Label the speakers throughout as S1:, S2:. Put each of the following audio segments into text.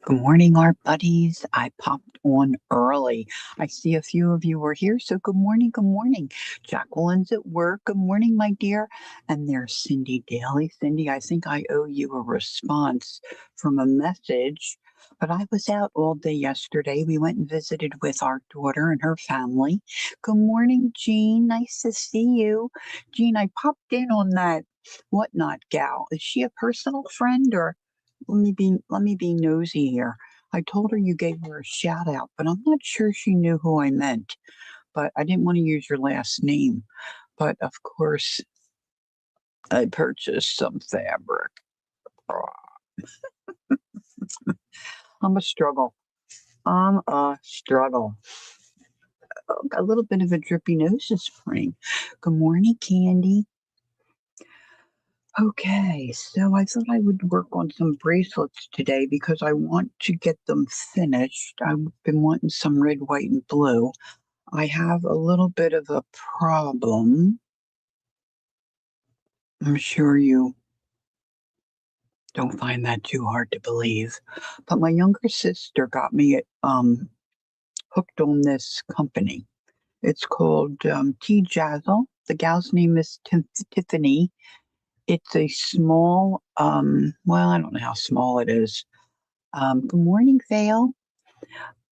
S1: Good morning, art buddies. I popped on early. I see a few of you were here, so good morning, good morning. Jacqueline's at work. Good morning, my dear. And there's Cindy Daly. Cindy, I think I owe you a response from a message, but I was out all day yesterday. We went and visited with our daughter and her family. Good morning, Jean. Nice to see you. Jean, I popped in on that whatnot gal. Is she a personal friend or let me be nosy here. I told her you gave her a shout out, but I'm not sure she knew who I meant. But I didn't want to use your last name. But of course, I purchased some fabric. I'm a struggle. I'm a struggle. Oh, got a little bit of a drippy nose this morning. Good morning, Candy. Okay, so I thought I would work on some bracelets today because I want to get them finished. I've been wanting some red, white, and blue. I have a little bit of a problem. I'm sure you don't find that too hard to believe. But my younger sister got me hooked on this company. It's called Tea Jazzle. The gal's name is Tiffany. It's a small, well, I don't know how small it is. Good morning, Vale.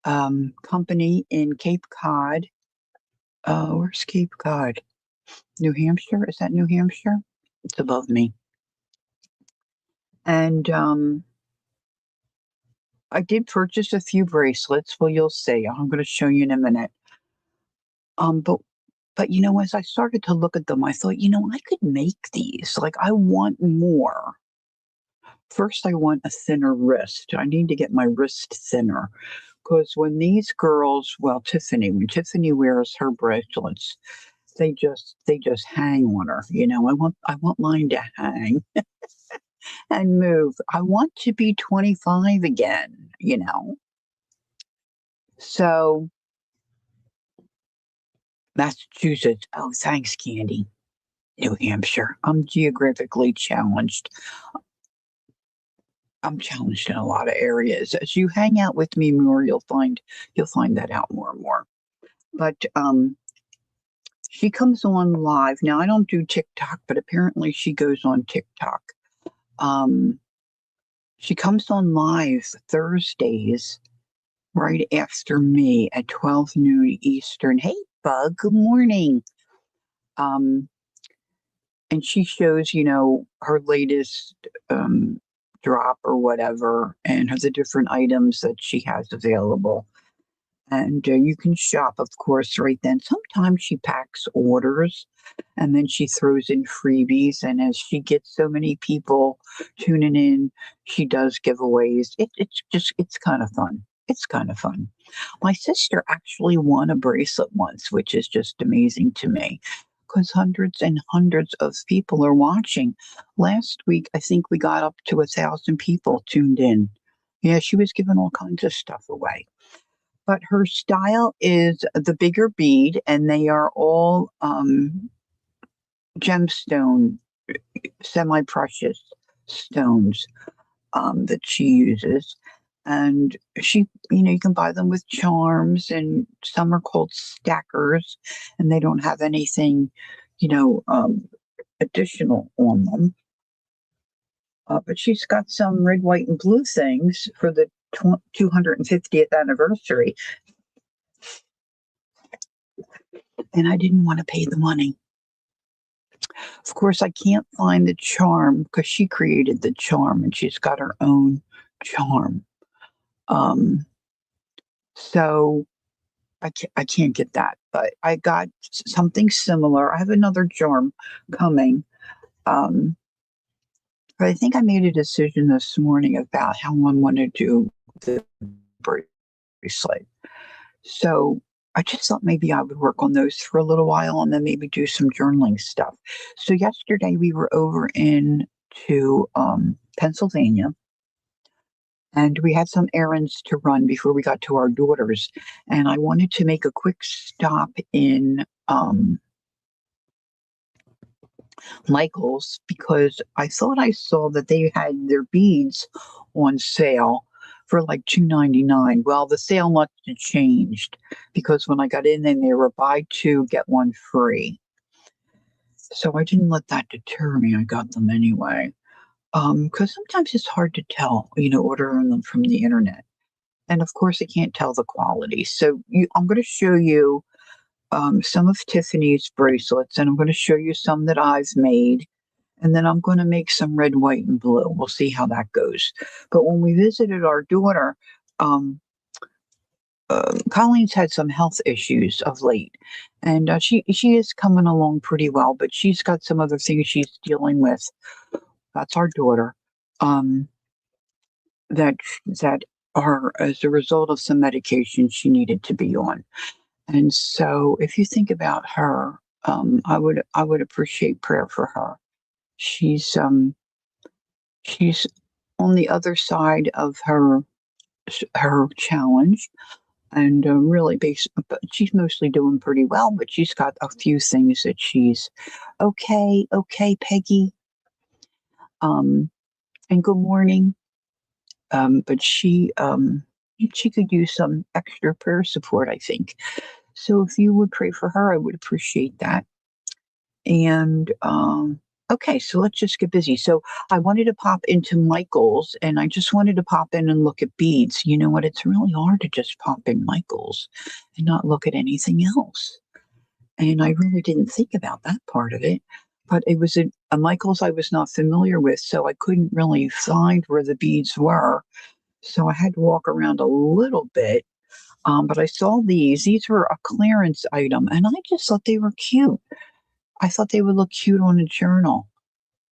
S1: Company in Cape Cod. Where's Cape Cod? New Hampshire? Is that New Hampshire? It's above me. And I did purchase a few bracelets. Well, you'll see. I'm going to show you in a minute. Um, but but as I started to look at them, I thought, I could make these. Like, I want more. First, I want a thinner wrist. I need to get my wrist thinner because when these girls, well, when Tiffany wears her bracelets, they just hang on her. I want mine to hang and move. I want to be 25 again. So, Massachusetts. Oh, thanks, Candy. New Hampshire. I'm geographically challenged. I'm challenged in a lot of areas. As you hang out with me more, you'll find that out more and more. But she comes on live. Now I don't do TikTok, but apparently she goes on TikTok. Um, she comes on live Thursdays right after me at 12 noon Eastern. Hey, Bug, good morning. Um, and she shows, her latest drop or whatever, and the different items that she has available. And you can shop, of course, right then. Sometimes she packs orders and then she throws in freebies. And as she gets so many people tuning in, she does giveaways. It's kind of fun. It's kind of fun. My sister actually won a bracelet once, which is just amazing to me because hundreds and hundreds of people are watching. Last week, I think we got up to 1,000 people tuned in. Yeah, she was giving all kinds of stuff away. But her style is the bigger bead, and they are all gemstone, semi precious stones that she uses. And you can buy them with charms, and some are called stackers, and they don't have anything, you know, um, additional on them. But she's got some red, white, and blue things for the 250th anniversary, and I didn't want to pay the money. Of course, I can't find the charm because she created the charm and she's got her own charm. Um, so I can't get that, but I got something similar. I have another charm coming. Um, but I think I made a decision this morning about how I want to do the bracelet. So I just thought maybe I would work on those for a little while and then maybe do some journaling stuff. So yesterday we were over in to Pennsylvania and we had some errands to run before we got to our daughters. And I wanted to make a quick stop in Michael's because I thought I saw that they had their beads on sale for like $2.99. Well, the sale must have changed because when I got in, then they were buy two get one free. So I didn't let that deter me. I got them anyway. Because sometimes it's hard to tell, ordering them from the internet. And of course, I can't tell the quality. So I'm going to show you some of Tiffany's bracelets, and I'm going to show you some that I've made. And then I'm going to make some red, white, and blue. We'll see how that goes. But when we visited our daughter, um, Colleen's had some health issues of late, and she is coming along pretty well. But she's got some other things she's dealing with. That's our daughter. Um, that that are as a result of some medication she needed to be on. And so, if you think about her, I would appreciate prayer for her. She's on the other side of her challenge, and really, but she's mostly doing pretty well. But she's got a few things that she's okay, Peggy. And good morning. But she could use some extra prayer support, I think. So if you would pray for her, I would appreciate that. And okay, so let's just get busy. So I wanted to pop into Michael's, and I just wanted to pop in and look at beads. You know what? It's really hard to just pop in Michael's and not look at anything else. And I really didn't think about that part of it. But it was a Michael's I was not familiar with, so I couldn't really find where the beads were. So I had to walk around a little bit. But I saw these. These were a clearance item, and I just thought they were cute. I thought they would look cute on a journal.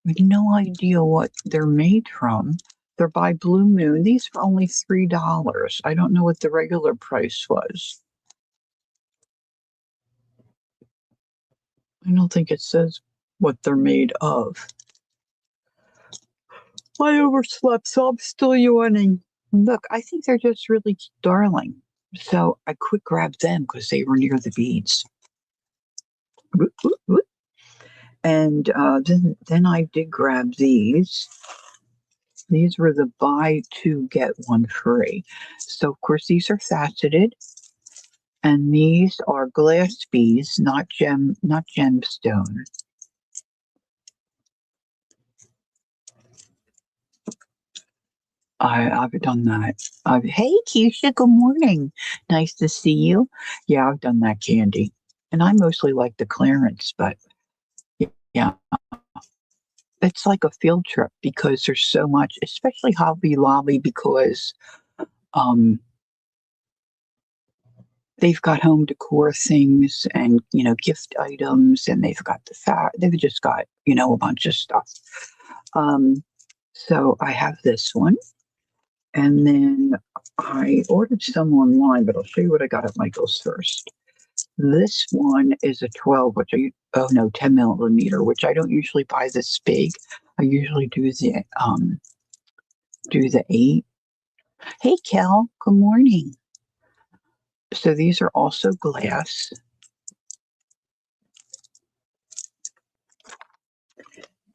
S1: I had no idea what they're made from. They're by Blue Moon. These were only $3. I don't know what the regular price was. I don't think it says what they're made of. I overslept, so I'm still yawning. Look, I think they're just really darling. So I quick grabbed them because they were near the beads. And then I did grab these. These were the buy two get one free. So of course these are faceted, and these are glass beads, not gemstone. I've done that. Hey, Keisha, good morning. Nice to see you. Yeah, I've done that, Candy. And I mostly like the clearance, but yeah, it's like a field trip because there's so much, especially Hobby Lobby, because um, they've got home decor things and gift items, and they've just got a bunch of stuff. Um, so I have this one. And then I ordered some online, but I'll show you what I got at Michael's first. This one is a 12, 10 millimeter, which I don't usually buy this big. I usually do the 8. Hey, Kel, good morning. So these are also glass.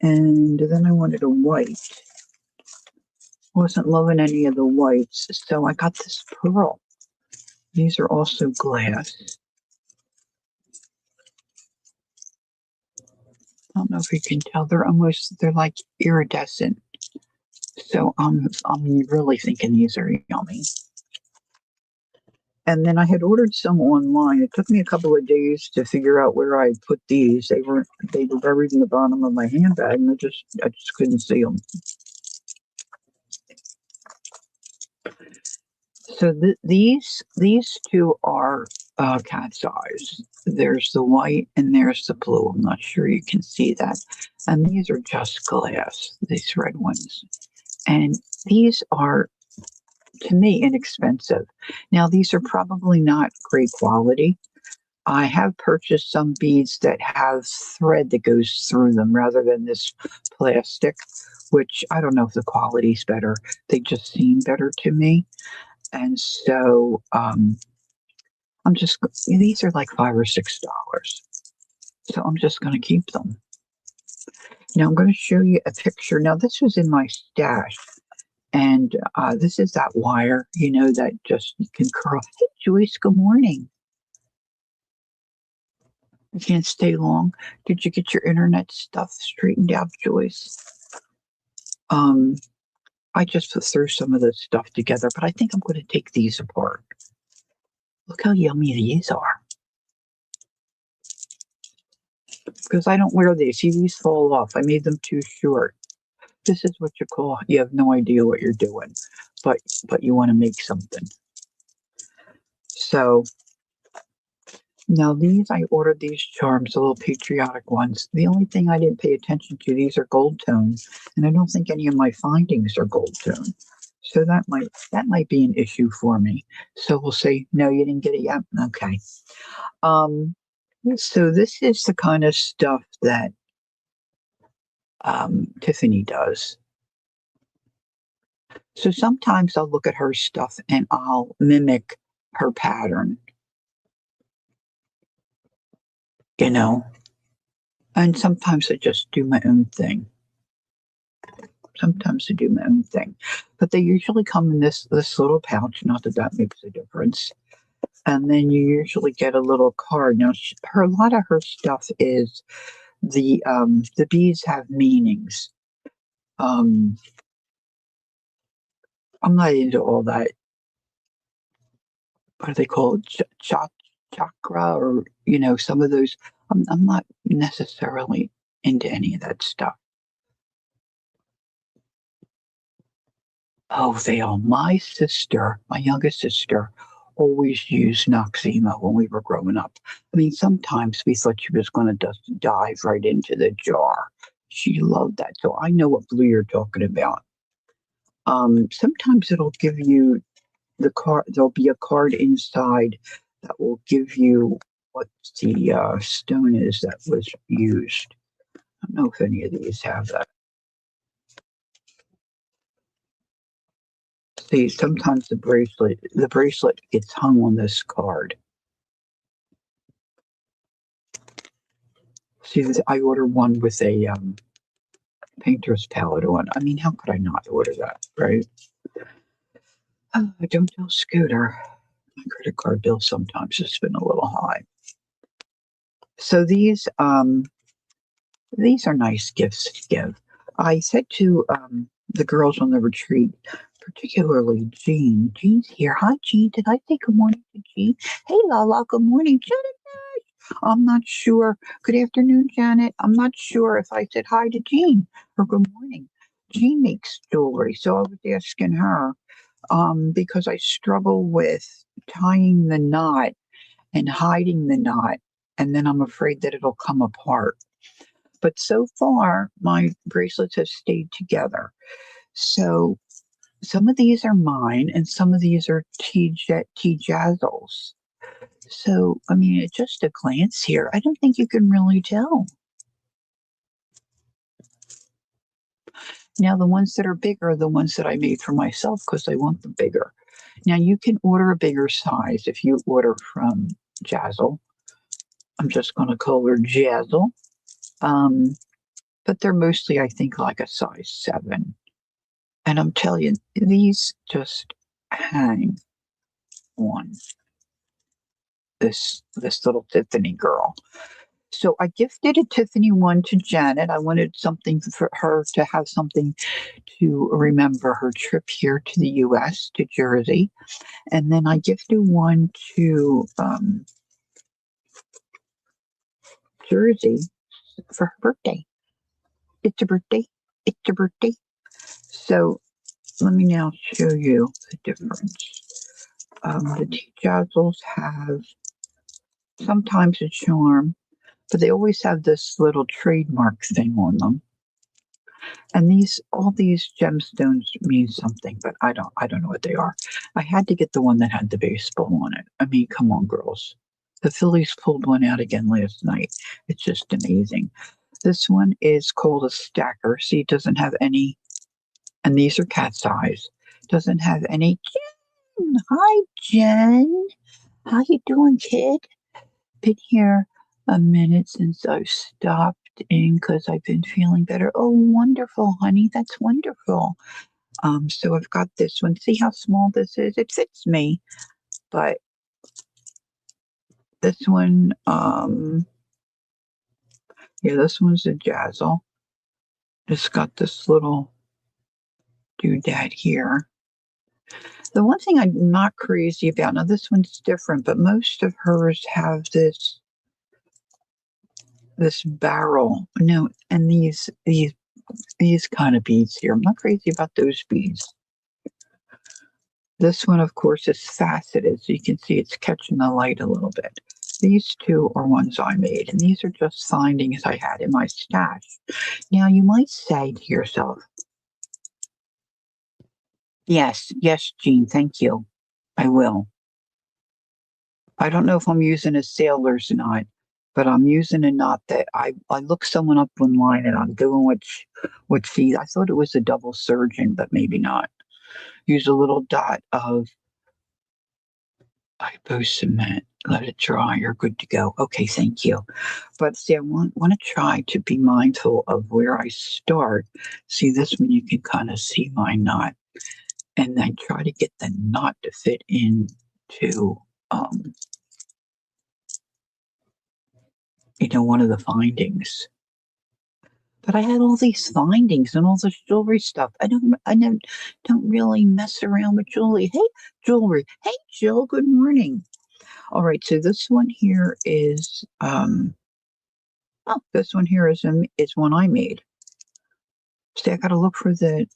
S1: And then I wanted a white. Wasn't loving any of the whites, so I got this pearl. These are also glass. I don't know if you can tell. They're like iridescent. So I'm really thinking these are yummy. And then I had ordered some online. It took me a couple of days to figure out where I put these. They were buried in the bottom of my handbag, and I just couldn't see them. So these two are cat's eyes. There's the white and there's the blue. I'm not sure you can see that. And these are just glass, these red ones. And these are, to me, inexpensive. Now, these are probably not great quality. I have purchased some beads that have thread that goes through them rather than this plastic, which I don't know if the quality's better. They just seem better to me. And so these are like $5 or $6. So I'm just going to keep them. Now I'm going to show you a picture. Now this was in my stash, And this is that wire, that just you can curl. Hey, Joyce, good morning. You can't stay long. Did you get your internet stuff straightened out, Joyce? Um, I just threw some of this stuff together, but I think I'm going to take these apart. Look how yummy these are. Because I don't wear these. See, these fall off. I made them too short. This is what you call you have no idea what you're doing, but you want to make something. So now these I ordered these charms, the little patriotic ones. The only thing I didn't pay attention to, these are gold tone, and I don't think any of my findings are gold tone. So that might be an issue for me. So we'll say no, you didn't get it yet. Okay. Um, so this is the kind of stuff that Tiffany does. So sometimes I'll look at her stuff and I'll mimic her pattern, you know, and sometimes I just do my own thing. Sometimes I do my own thing, but they usually come in this little pouch. Not that that makes a difference. And then you usually get a little card. Now, a lot of her stuff is the beads have meanings. Um, I'm not into all that. What are they called? Chakra, or some of those. I'm not necessarily into any of that stuff. Oh, Vale, my youngest sister, always used Noxema when we were growing up. I mean, sometimes we thought she was going to just dive right into the jar. She loved that. So I know what blue you're talking about. Sometimes it'll give you the card, there'll be a card inside that will give you what the stone is that was used. I don't know if any of these have that. See, sometimes the bracelet gets hung on this card. See, I ordered one with a painter's palette on. I mean, how could I not order that, right? Oh, don't tell Scooter. My credit card bill sometimes has been a little high. So these are nice gifts to give. I said to the girls on the retreat, particularly Jean. Jean's here. Hi, Jean. Did I say good morning to Jean? Hey, Lala. Good morning, Janet. I'm not sure. Good afternoon, Janet. I'm not sure if I said hi to Jean or good morning. Jean makes jewelry, so I was asking her because I struggle with tying the knot and hiding the knot, and then I'm afraid that it'll come apart. But so far, my bracelets have stayed together. So some of these are mine, and some of these are T Jazzles. So, I mean, at just a glance here, I don't think you can really tell. Now, the ones that are bigger are the ones that I made for myself because I want them bigger. Now, you can order a bigger size if you order from Jazzle. I'm just going to call her Jazzle. But they're mostly, I think, like a size 7. And I'm telling you, these just hang on this little Tiffany girl. So I gifted a Tiffany one to Janet. I wanted something for her to have something to remember her trip here to the U.S., to Jersey. And then I gifted one to Jersey for her birthday. It's a birthday. It's a birthday. So let me now show you the difference. The tea jazzles have sometimes a charm, but they always have this little trademark thing on them. And all these gemstones mean something, but I don't know what they are. I had to get the one that had the baseball on it. I mean, come on, girls. The Phillies pulled one out again last night. It's just amazing. This one is called a stacker. See, it doesn't have any, and these are cat's eyes. Doesn't have any. Jen, hi, Jen. How you doing, kid? Been here a minute since I've stopped in because I've been feeling better. Oh, wonderful, honey. That's wonderful. So I've got this one. See how small this is? It fits me, but this one, yeah, this one's a Jazzle. It's got this little doodad here. The one thing I'm not crazy about, now this one's different, but most of hers have this barrel. No, and these kind of beads here. I'm not crazy about those beads. This one, of course, is faceted, so you can see it's catching the light a little bit. These two are ones I made, and these are just findings I had in my stash. Now, you might say to yourself, yes, Jean, thank you. I will. I don't know if I'm using a sailor's knot, but I'm using a knot that I looked someone up online and I'm doing what she, I thought it was a double surgeon, but maybe not. Use a little dot of hypo cement. Let it dry. You're good to go. Okay, thank you. But see, I want to try to be mindful of where I start. See, this one you can kind of see my knot, and then try to get the knot to fit into, um, one of the findings. But I had all these findings and all this jewelry stuff. I don't really mess around with jewelry. Hey, jewelry. Hey, Jill. Good morning. All right, so this one here is this one here is one I made. See, I got to look for the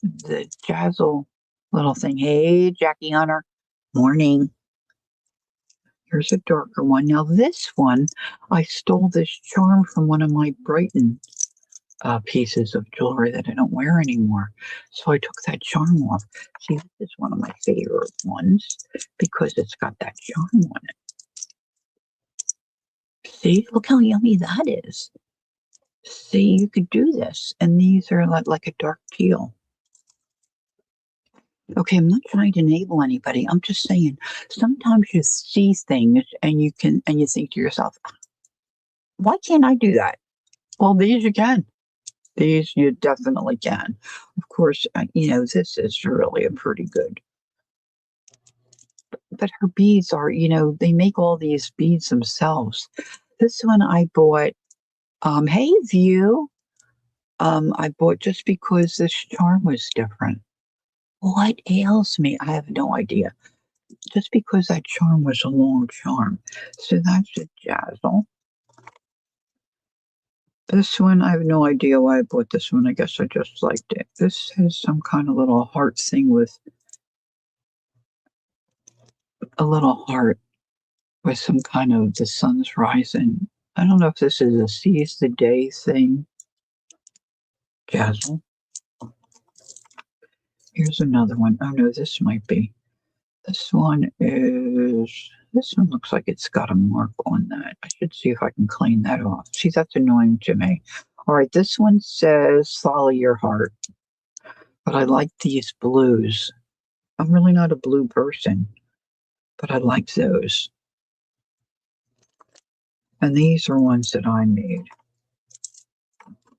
S1: Jazzle little thing. Hey, Jackie Hunter. Morning. Here's a darker one. Now this one, I stole this charm from one of my Brighton pieces of jewelry that I don't wear anymore. So I took that charm off. See, this is one of my favorite ones because it's got that charm on it. See, look how yummy that is. See, you could do this. And these are like a dark teal. Okay, I'm not trying to enable anybody. I'm just saying sometimes you see things and you think to yourself, why can't I do that? Well, these you can. These you definitely can. Of course, this is really a pretty good. But her beads are, they make all these beads themselves. This one I bought, hey, View. I bought just because this charm was different. What ails me? I have no idea. Just because that charm was a long charm. So that's a Jazzle. This one, I have no idea why I bought this one. I guess I just liked it. This has some kind of little heart thing with a little heart with some kind of the sun's rising. I don't know if this is a seize the day thing. Jazzle. Here's another one. Oh no, this might be. This one looks like it's got a mark on that. I should see if I can clean that off. See, that's annoying to me. All right, this one says follow your heart, but I like these blues. I'm really not a blue person, but I like those. And these are ones that I made.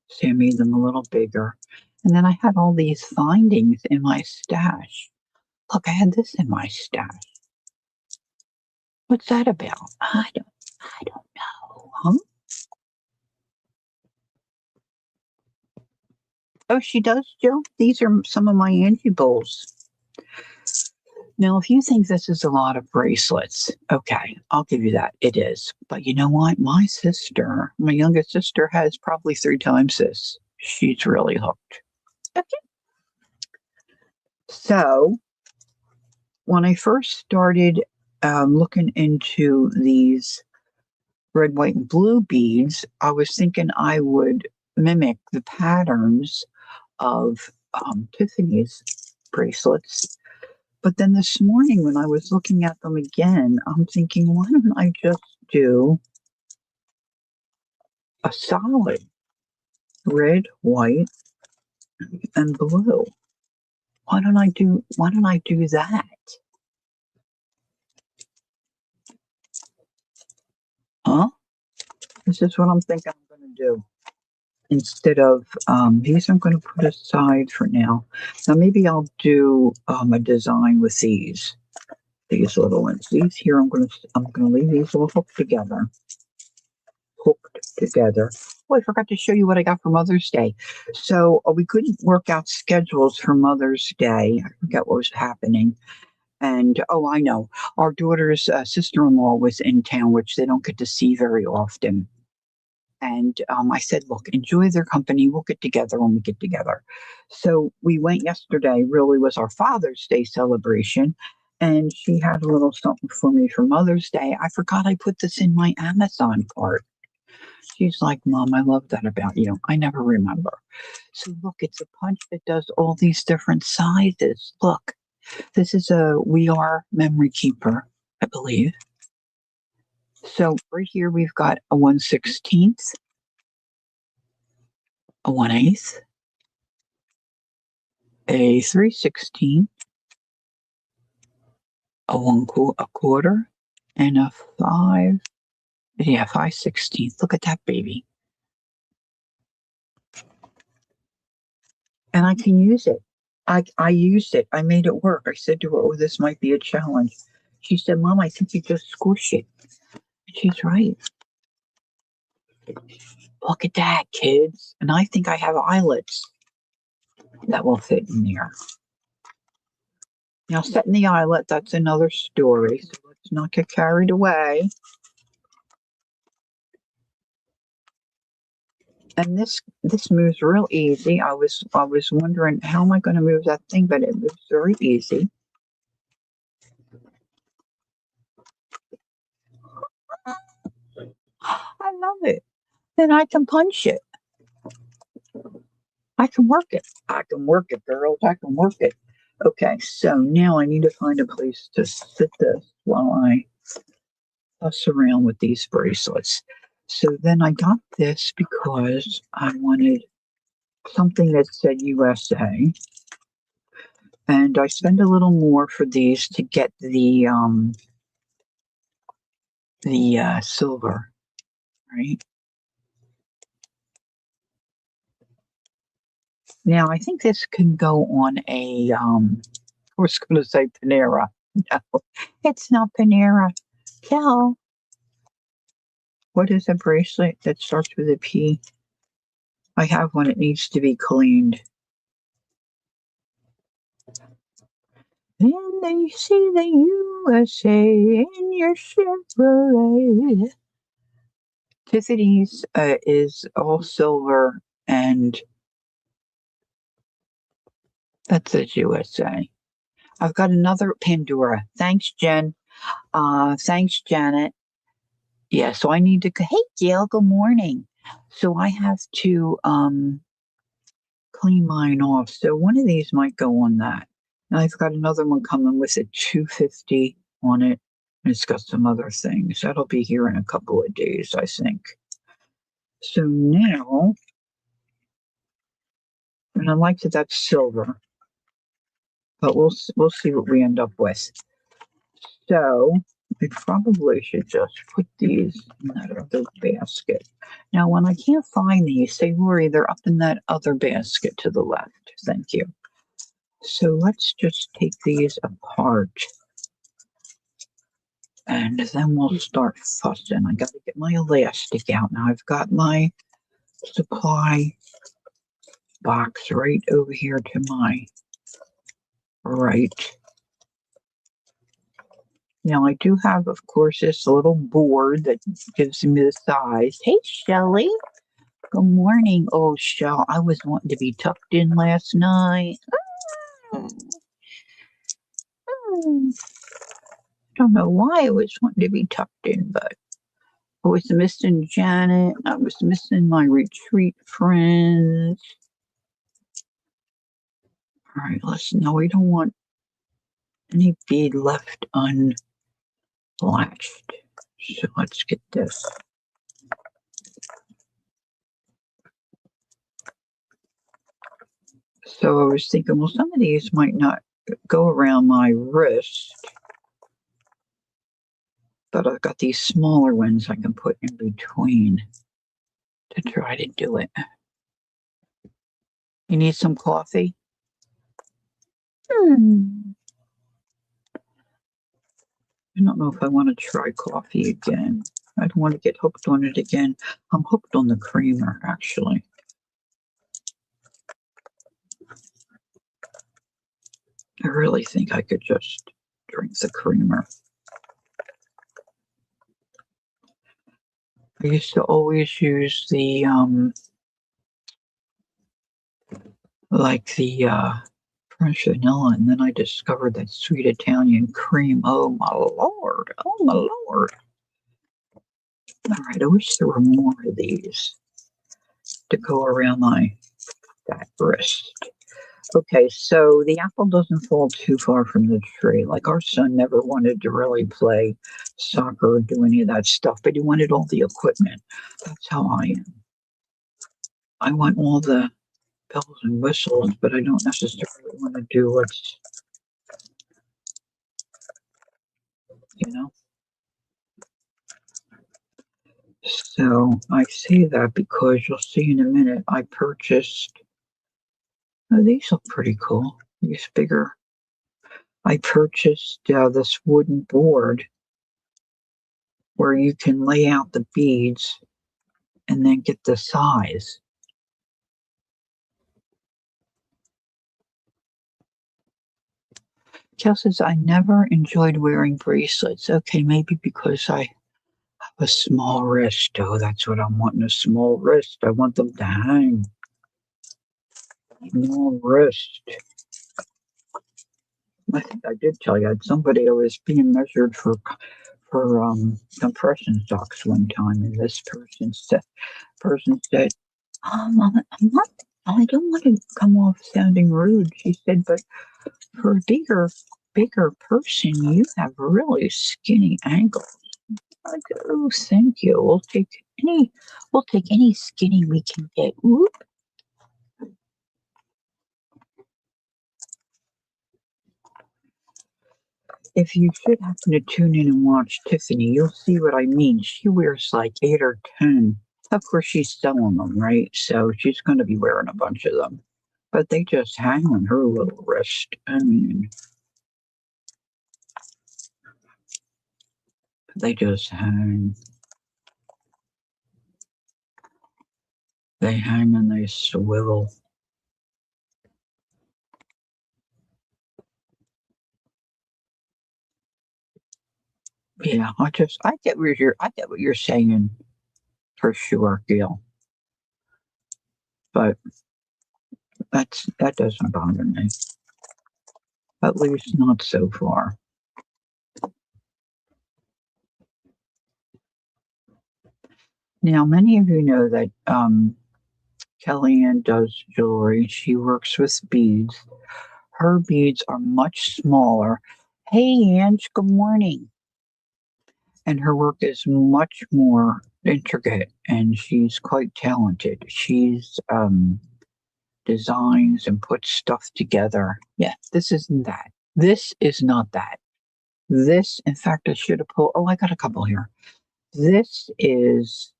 S1: See, I made them a little bigger. And then I had all these findings in my stash. Look, I had this in my stash. What's that about? I don't know, huh? Oh, she does, Jill? These are some of my Angie bowls. Now, if you think this is a lot of bracelets, okay, I'll give you that. It is. But you know what? My youngest sister, has probably 3 times this. She's really hooked. Okay. So, when I first started looking into these red, white, and blue beads, I was thinking I would mimic the patterns of Tiffany's bracelets. But then this morning, when I was looking at them again, I'm thinking, why don't I just do a solid red, white, and blue? Why don't I do that? Huh? This is what I'm thinking I'm going to do. instead of these. I'm going to put aside for now. Now maybe I'll do a design with these little ones. These here, I'm gonna leave these all hooked together. Oh, I forgot to show you what I got for Mother's Day. So we couldn't work out schedules for Mother's Day. I forget what was happening. And oh, I know, our daughter's sister-in-law was in town, which they don't get to see very often. And I said, look, enjoy their company. We'll get together when we get together. So we went yesterday, really was our Father's Day celebration. And she had a little something for me for Mother's Day. I forgot I put this in my Amazon cart. She's like, Mom, I love that about you. I never remember. So look, it's a punch that does all these different sizes. Look, this is a We Are memory keeper, I believe. So right here we've got a 1/16, a 1/8, a 3/16, a quarter, and a 5/16. Look at that baby. And I can use it. I used it. I made it work. I said to her, oh, this might be a challenge. She said, Mom, I think you just squish it. And she's right. Look at that, kids. And I think I have eyelets that will fit in there. Now, setting the eyelet, that's another story. So let's not get carried away. And this moves real easy. I was wondering how am I going to move that thing, but it moves very easy. I love it. Then I can punch it. I can work it. I can work it, girls. I can work it. Okay, so now I need to find a place to sit this while I fuss around with these bracelets. So then I got this because I wanted something that said USA. And I spend a little more for these to get the silver, right? Now I think this can go on I was going to say Panera. No, it's not Panera. Cal, what is a bracelet that starts with a P? I have one. It needs to be cleaned. And they see the USA in your Chevrolet. Tiffany's is all silver, and that says USA. I've got another Pandora. Thanks, Jen. Thanks, Janet. Yeah, so I need to. Hey, Gail. Good morning. So I have to clean mine off. So one of these might go on that. And I've got another one coming with a 250 on it. And it's got some other things. That'll be here in a couple of days, I think. So now, and I like that that's silver, but we'll see what we end up with. So we probably should just put these in that other basket. Now, when I can't find these, say, Lori, they're up in that other basket to the left. Thank you. So let's just take these apart. And then we'll start fussing. I got to get my elastic out. Now I've got my supply box right over here to my right. Now I do have, of course, this little board that gives me the size. Hey, Shelly. Good morning. Oh, Shell, I was wanting to be tucked in last night. Don't know why I was wanting to be tucked in, but I was missing Janet. I was missing my retreat friends. All right, listen. No, we don't want any bead left unlatched. So let's get this. So I was thinking, well, some of these might not go around my wrist, but I've got these smaller ones I can put in between to try to do it. You need some coffee? Hmm. I don't know if I want to try coffee again. I don't want to get hooked on it again. I'm hooked on the creamer, actually. I really think I could just drink the creamer. I used to always use the like the French vanilla, and then I discovered that sweet Italian cream. Oh my lord! Oh my lord! All right, I wish there were more of these to go around that wrist. Okay, so the apple doesn't fall too far from the tree. Like our son never wanted to really play soccer or do any of that stuff, but he wanted all the equipment. That's how I am. I want all the bells and whistles, but I don't necessarily want to do what's, you know. So I say that because you'll see in a minute I purchased, oh, these look pretty cool. These bigger. I purchased this wooden board where you can lay out the beads and then get the size. Kel says, I never enjoyed wearing bracelets. Okay, maybe because I have a small wrist. Oh, that's what I'm wanting, a small wrist. I want them to hang. Small wrist. I think I did tell you, I had somebody who was being measured for compression socks one time, and this person said, I'm not, I don't want to come off sounding rude. She said, but for a bigger person, you have really skinny ankles. I go, oh, thank you. We'll take any skinny we can get. Whoop. If you should happen to tune in and watch Tiffany, you'll see what I mean. She wears like 8 or 10. Of course, she's selling them, right? So she's going to be wearing a bunch of them. But they just hang on her little wrist. I mean, they just hang. They hang and they swivel. Yeah, I get what you're saying for sure, Gil. But that doesn't bother me. At least not so far. Now, many of you know that Kellyanne does jewelry. She works with beads. Her beads are much smaller. Hey, Ange, good morning. And her work is much more intricate, and she's quite talented. She's designs and puts stuff together. Yeah, this isn't that. This is not that. This, in fact, I should have pulled. Oh, I got a couple here. This is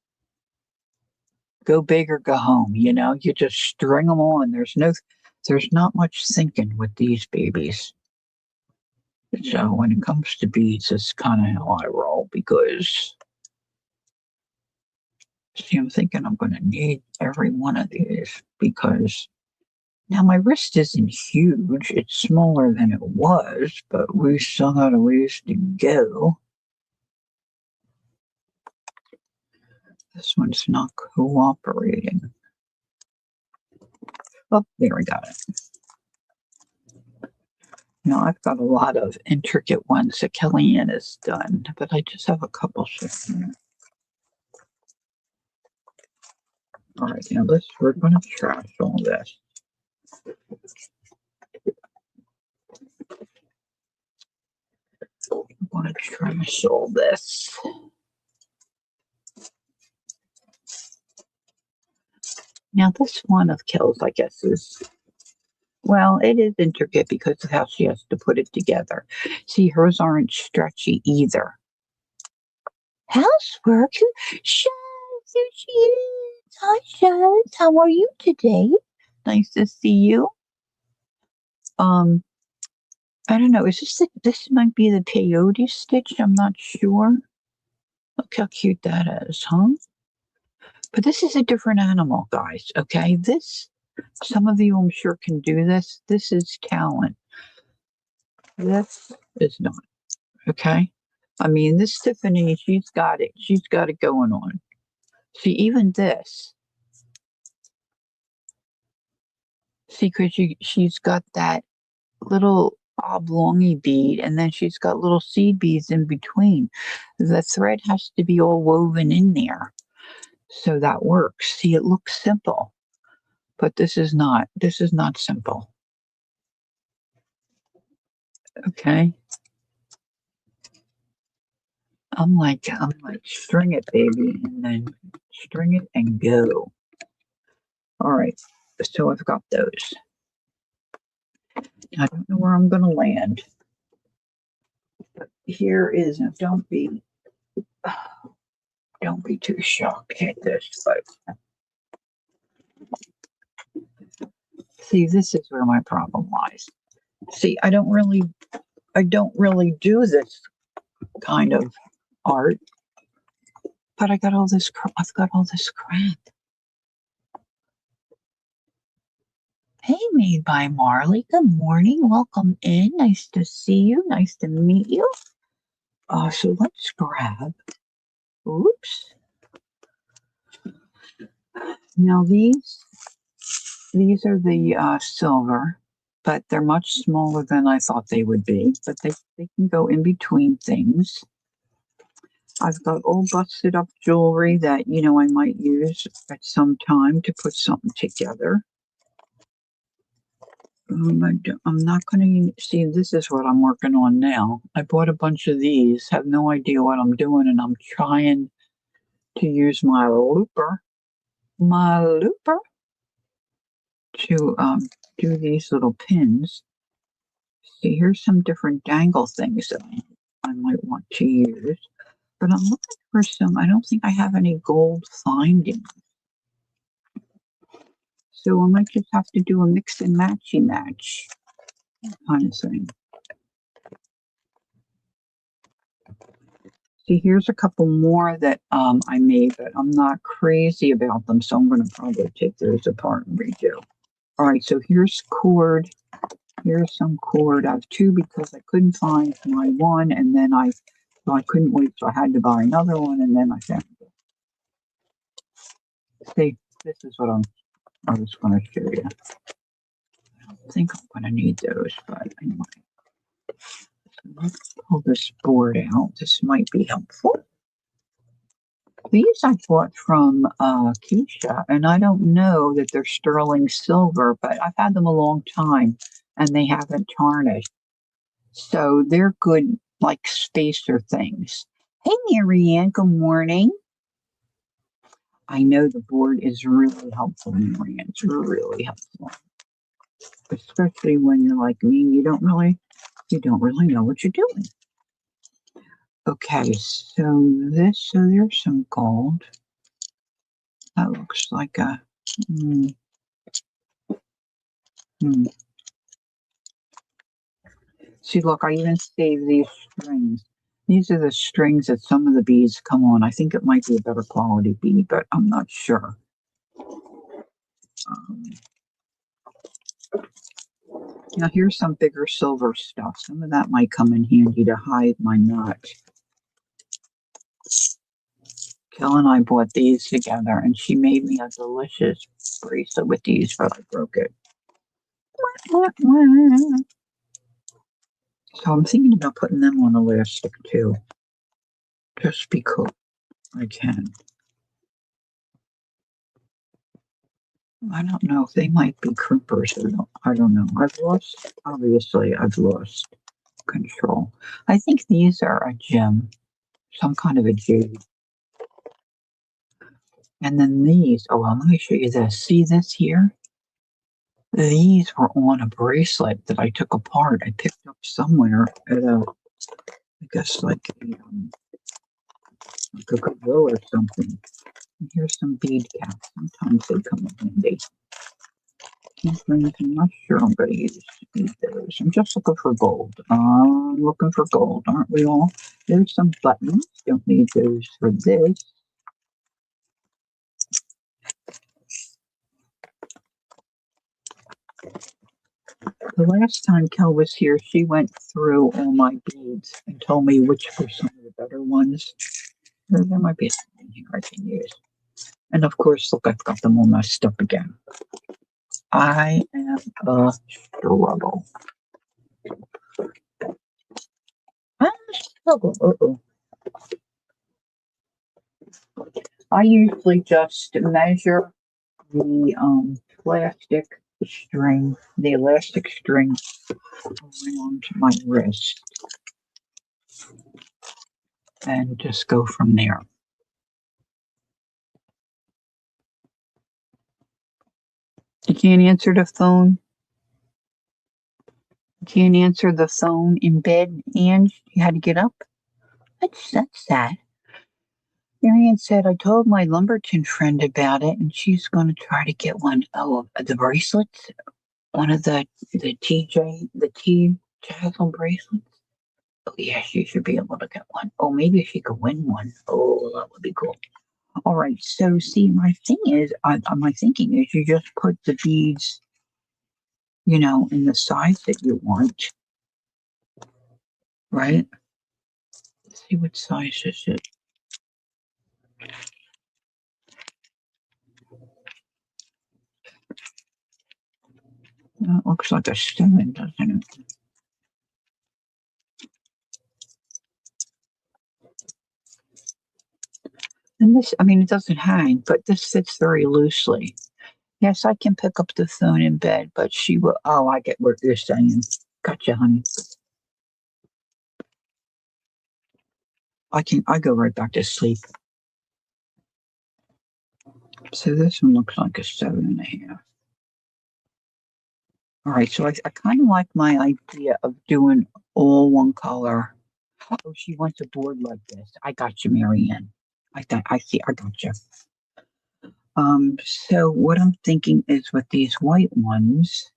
S1: go big or go home. You know, you just string them on. There's not much thinking with these babies. So when it comes to beads, it's kind of how I roll because see, I'm thinking I'm going to need every one of these because now my wrist isn't huge. It's smaller than it was, but we still got a ways to go. This one's not cooperating. Oh, there we got it. Now I've got a lot of intricate ones that Kellyanne has done, but I just have a couple here. All right, now we're going to trash all this. I want to trash all this. Now this one of Kel's, I guess, is well, it is intricate because of how she has to put it together. See, hers aren't stretchy either. Housework? Shaz, there she is. Hi, Shaz. How are you today? Nice to see you. Um, I don't know. Is this might be the peyote stitch? I'm not sure. Look how cute that is, huh? But this is a different animal, guys. Okay, some of you I'm sure can do this. This is talent. This is not. Okay. I mean, this Tiffany, she's got it. She's got it going on. See, even this. See, because she's got that little oblongy bead, and then she's got little seed beads in between. The thread has to be all woven in there, so that works. See, it looks simple, but this is not. This is not simple. Okay. I'm like, string it, baby, and then string it and go. All right. So I've got those. I don't know where I'm going to land. But here is, and don't be too shocked at this, but see, this is where my problem lies. See, I don't really do this kind of art, but I've got all this crap. Hey, Made by Marley. Good morning. Welcome in. Nice to see you. Nice to meet you. So let's grab. Oops. Now these are the silver, but they're much smaller than I thought they would be. But they can go in between things. I've got all busted up jewelry that I might use at some time to put something together. I'm not going to see. This is what I'm working on now. I bought a bunch of these, have no idea what I'm doing, and I'm trying to use my looper to do these little pins. See, here's some different dangle things that I might want to use, but I'm looking for some. I don't think I have any gold findings. So I might just have to do a mix and match kind of thing. See, here's a couple more that I made, but I'm not crazy about them, so I'm going to probably take those apart and redo. All right, so here's cord. Here's some cord. I have two because I couldn't find my one, and then I couldn't wait, so I had to buy another one, and then I found it. See, this is what I was going to show you. I don't think I'm going to need those, but anyway. So let's pull this board out. This might be helpful. These I bought from Keisha, and I don't know that they're sterling silver, but I've had them a long time, and they haven't tarnished. So they're good, like spacer things. Hey, Marianne, good morning. I know the board is really helpful, Marianne. It's really helpful, especially when you're like me and you don't really know what you're doing. Okay, so there's some gold. That looks like a. See, look, I even saved these strings. These are the strings that some of the beads come on. I think it might be a better quality bead, but I'm not sure. Now, here's some bigger silver stuff. Some of that might come in handy to hide my knot. Kel and I bought these together, and she made me a delicious bracelet with these, but I broke it. So I'm thinking about putting them on elastic too, just because I can. I don't know if they might be crimpers. I don't know. I've lost control. I think these are a gem, some kind of a jade. And then these, well, let me show you this. See this here? These were on a bracelet that I took apart. I picked up somewhere at I guess like a Goodwill or something. And here's some bead caps. Sometimes they come in handy. I'm not sure I'm going to use those. I'm just looking for gold. I'm looking for gold, aren't we all? There's some buttons. Don't need those for this. The last time Kel was here, she went through all my beads and told me which were some of the better ones. There might be something here I can use. And of course, look, I've got them all messed up again. I am a struggle. I'm a struggle. Uh-oh. I usually just measure the plastic string, the elastic string around my wrist and just go from there. You can't answer the phone. You can't answer the phone in bed, and you had to get up. That's sad. Marianne said, I told my Lumberton friend about it, and she's going to try to get one. Oh, the bracelets? One of the T Jazzle bracelets? Oh, yeah, she should be able to get one. Oh, maybe she could win one. Oh, that would be cool. All right, so see, my thinking is you just put the beads, in the size that you want, right? Let's see what size is it. It looks like a 7, doesn't it? And this, it doesn't hang, but this fits very loosely. Yes, I can pick up the phone in bed, but she will. Oh, I get what you're saying. Gotcha, honey. I go right back to sleep. So this one looks like a 7.5. All right, so I kind of like my idea of doing all one color. Oh, she wants a board like this. I got you, Marianne. I see. I got you. So what I'm thinking is with these white ones.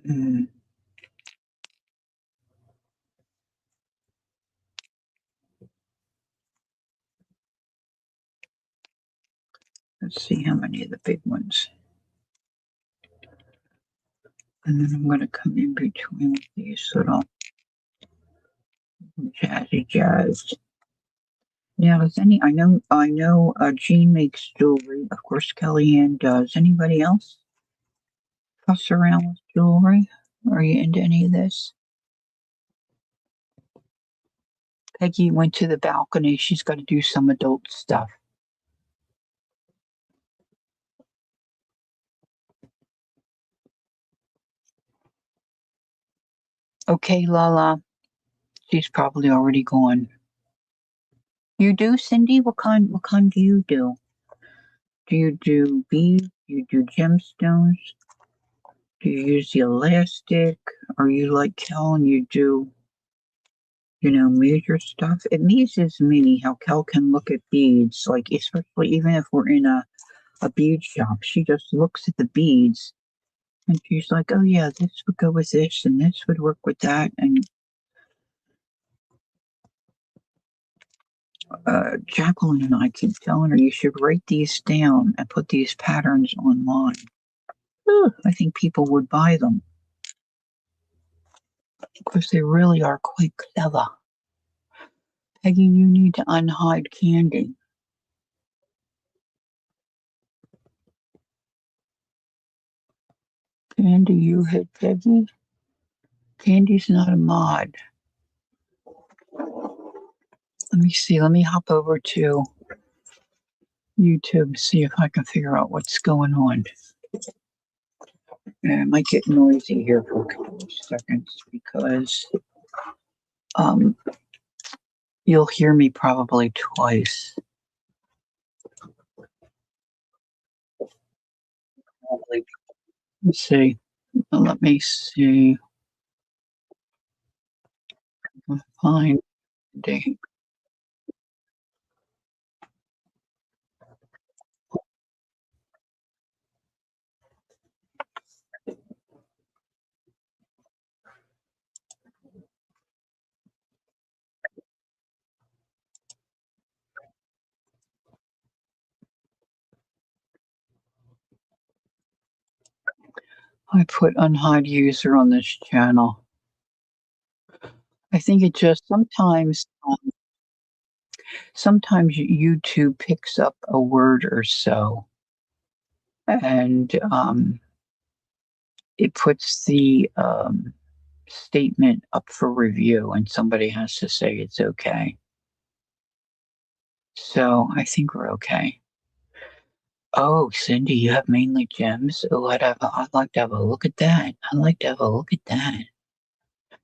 S1: Hmm, let's see how many of the big ones. And then I'm going to come in between with these little jazzy jazz. Now, does I know, Jean makes jewelry. Of course, Kellyanne does. Anybody else fuss around with jewelry? Are you into any of this? Peggy went to the balcony. She's got to do some adult stuff. Okay, Lala. She's probably already gone. You do, Cindy? What kind do you do? Do you do beads? Do you do gemstones? Do you use the elastic? Are you like Kel and you do, major stuff? It amazes me how Kel can look at beads, like especially even if we're in a bead shop, she just looks at the beads and she's like, oh yeah, this would go with this and this would work with that. And Jacqueline and I keep telling her you should write these down and put these patterns online. I think people would buy them because they really are quite clever. Peggy, you need to unhide Candy. Candy, you hit Peggy. Candy's not a mod. Let me see. Let me hop over to YouTube, see if I can figure out what's going on. It might get noisy here for a couple of seconds because um, you'll hear me probably twice. Let's see. Let me see. Find the I put unhide user on this channel. I think it just sometimes YouTube picks up a word or so, and it puts the statement up for review, and somebody has to say it's okay. So I think we're okay. Oh, Cindy, you have mainly gems. Oh, I'd like to have a look at that. I'd like to have a look at that.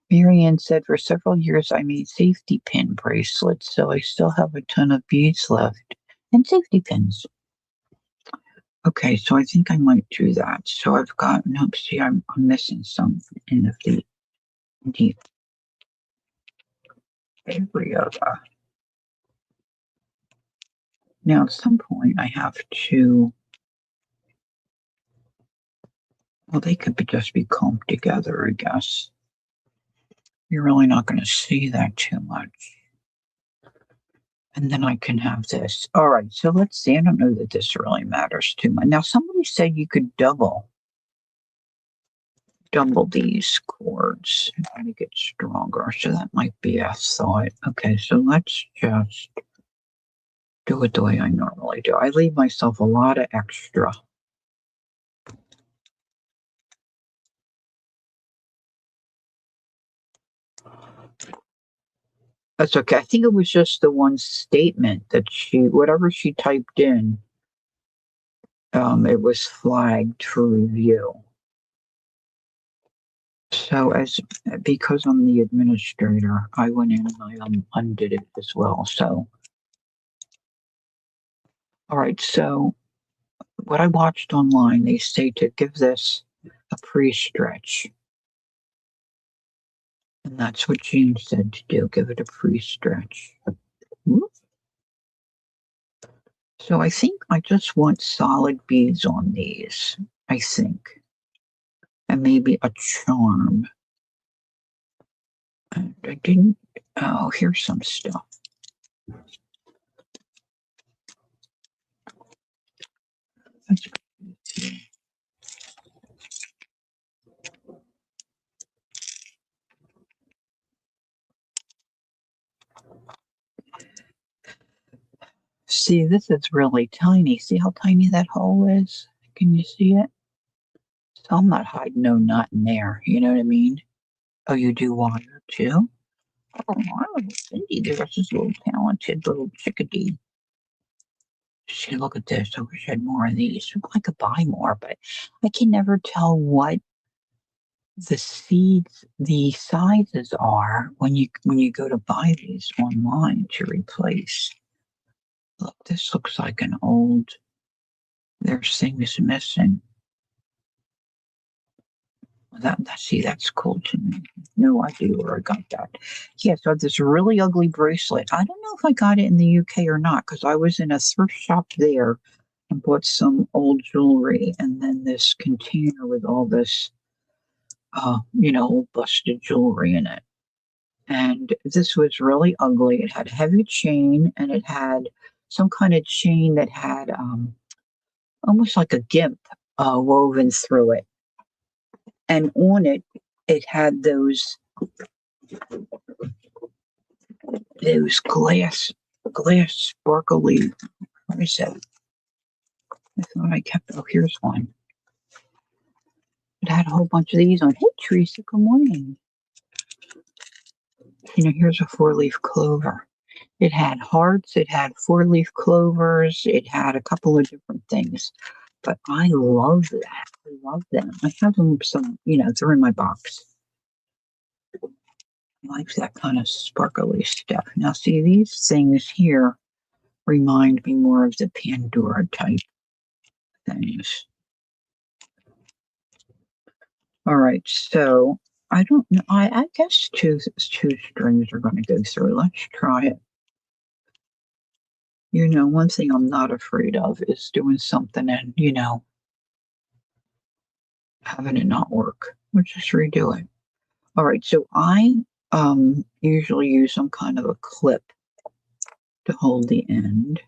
S1: Marianne said, for several years I made safety pin bracelets, so I still have a ton of beads left and safety pins. Okay, so I think I might do that. So I've got, nope, see, I'm missing some in the deep area. Now, at some point, I have to, well, they could just be combed together, I guess. You're really not going to see that too much. And then I can have this. All right, so let's see. I don't know that this really matters too much. Now, somebody said you could double these cords to make it stronger. So that might be a thought. Okay, so let's just do it the way I normally do. I leave myself a lot of extra. That's okay. I think it was just the one statement that whatever she typed in, it was flagged for review. So because I'm the administrator, I went in and I undid it as well. So, all right. So what I watched online, they say to give this a pre-stretch. And that's what Jean said to do. Give it a pre-stretch. So I think I just want solid beads on these, I think. And maybe a charm. And I didn't, oh, here's some stuff. That's See, this is really tiny. See how tiny that hole is? Can you see it? So I'm not hiding no nut in there. You know what I mean? Oh, you do wire too? Oh, wow, Cindy, there's this little talented little chickadee. See, look at this. I wish I had more of these. I could buy more, but I can never tell what the sizes are when you go to buy these online to replace. Look, this looks like an old. There's things missing. See, that's cool to me. No idea where I got that. Yeah, so I have this really ugly bracelet. I don't know if I got it in the UK or not because I was in a thrift shop there and bought some old jewelry and then this container with all this, old busted jewelry in it. And this was really ugly. It had a heavy chain and it had some kind of chain that had almost like a gimp woven through it. And on it, it had those glass sparkly. What is that? I thought I kept. Oh, here's one. It had a whole bunch of these on. Hey, Teresa. Good morning. Here's a 4-leaf clover. It had hearts. It had 4-leaf clovers. It had a couple of different things. But I love that. I love them. I have them they're in my box. I like that kind of sparkly stuff. Now, see, these things here remind me more of the Pandora type things. All right, so I don't know. I guess two strings are going to go through. Let's try it. One thing I'm not afraid of is doing something and, having it not work. Let's just redo it. All right, so I usually use some kind of a clip to hold the end.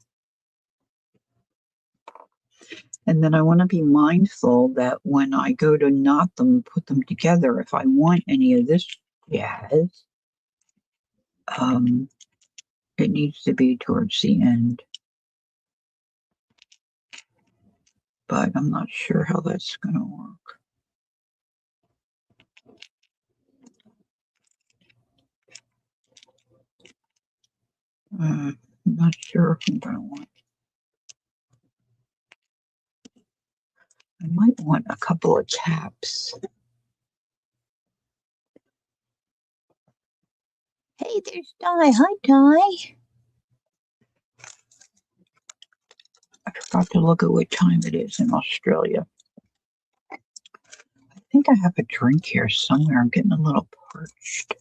S1: And then I want to be mindful that when I go to knot them, put them together, if I want any of this jazz, um, it needs to be towards the end. But I'm not sure how that's going to work. I'm not sure if I'm going to want. I might want a couple of caps. Hey, there's Di. Hi, Di. I forgot to look at what time it is in Australia. I think I have a drink here somewhere. I'm getting a little parched.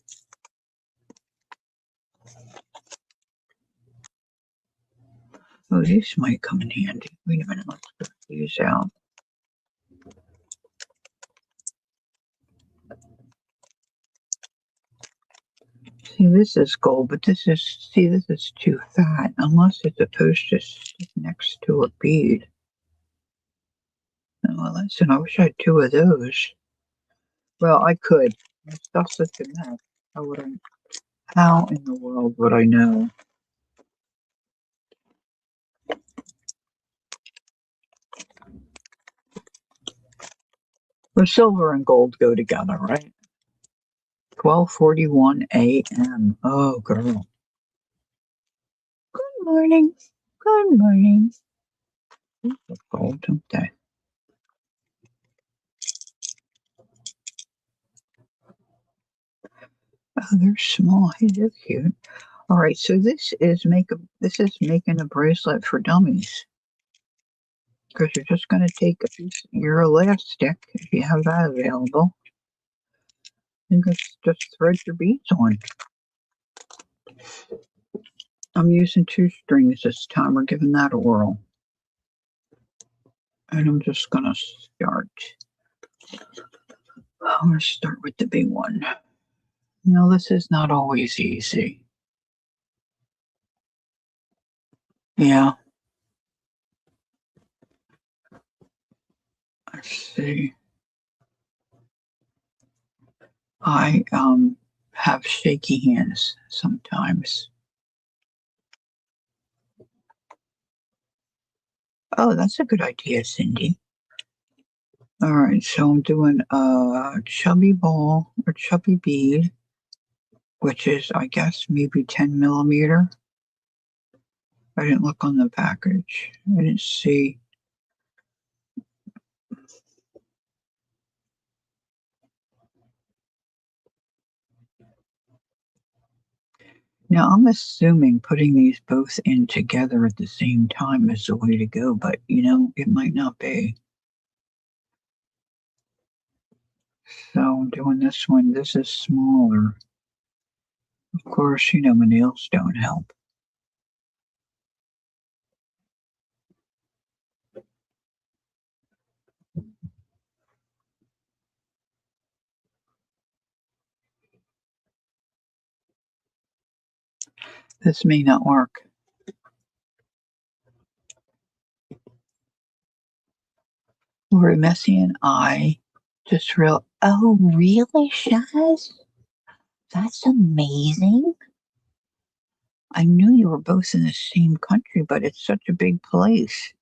S1: Oh, these might come in handy. Wait a minute. Let's get these out. See, this is gold, but this is too fat, unless it's supposed to stick next to a bead. Oh, well, listen, I wish I had two of those. Well, I could. My stuff's such a mess. How in the world would I know? Well, silver and gold go together, right? 12:41 a.m. Oh, girl. Good morning. Good morning. It's gold, don't they? Oh, they're small. Hey, they're cute. All right, so this is making a bracelet for dummies. Because you're just going to take a piece of your elastic, if you have that available, and just thread your beads on. I'm using 2 strings this time. We're giving that a whirl. And I'm just going to start. I'm going to start with the big one. Now, this is not always easy. Yeah. Let's see. I have shaky hands sometimes. Oh, that's a good idea, Cindy. All right, so I'm doing a chubby ball or chubby bead, which is, I guess, maybe 10 millimeter. I didn't look on the package. I didn't see. Now, I'm assuming putting these both in together at the same time is the way to go, but it might not be. So I'm doing this one. This is smaller. Of course, my nails don't help. This may not work. Lori Messi and I just oh, really, Shaz? That's amazing. I knew you were both in the same country, but it's such a big place.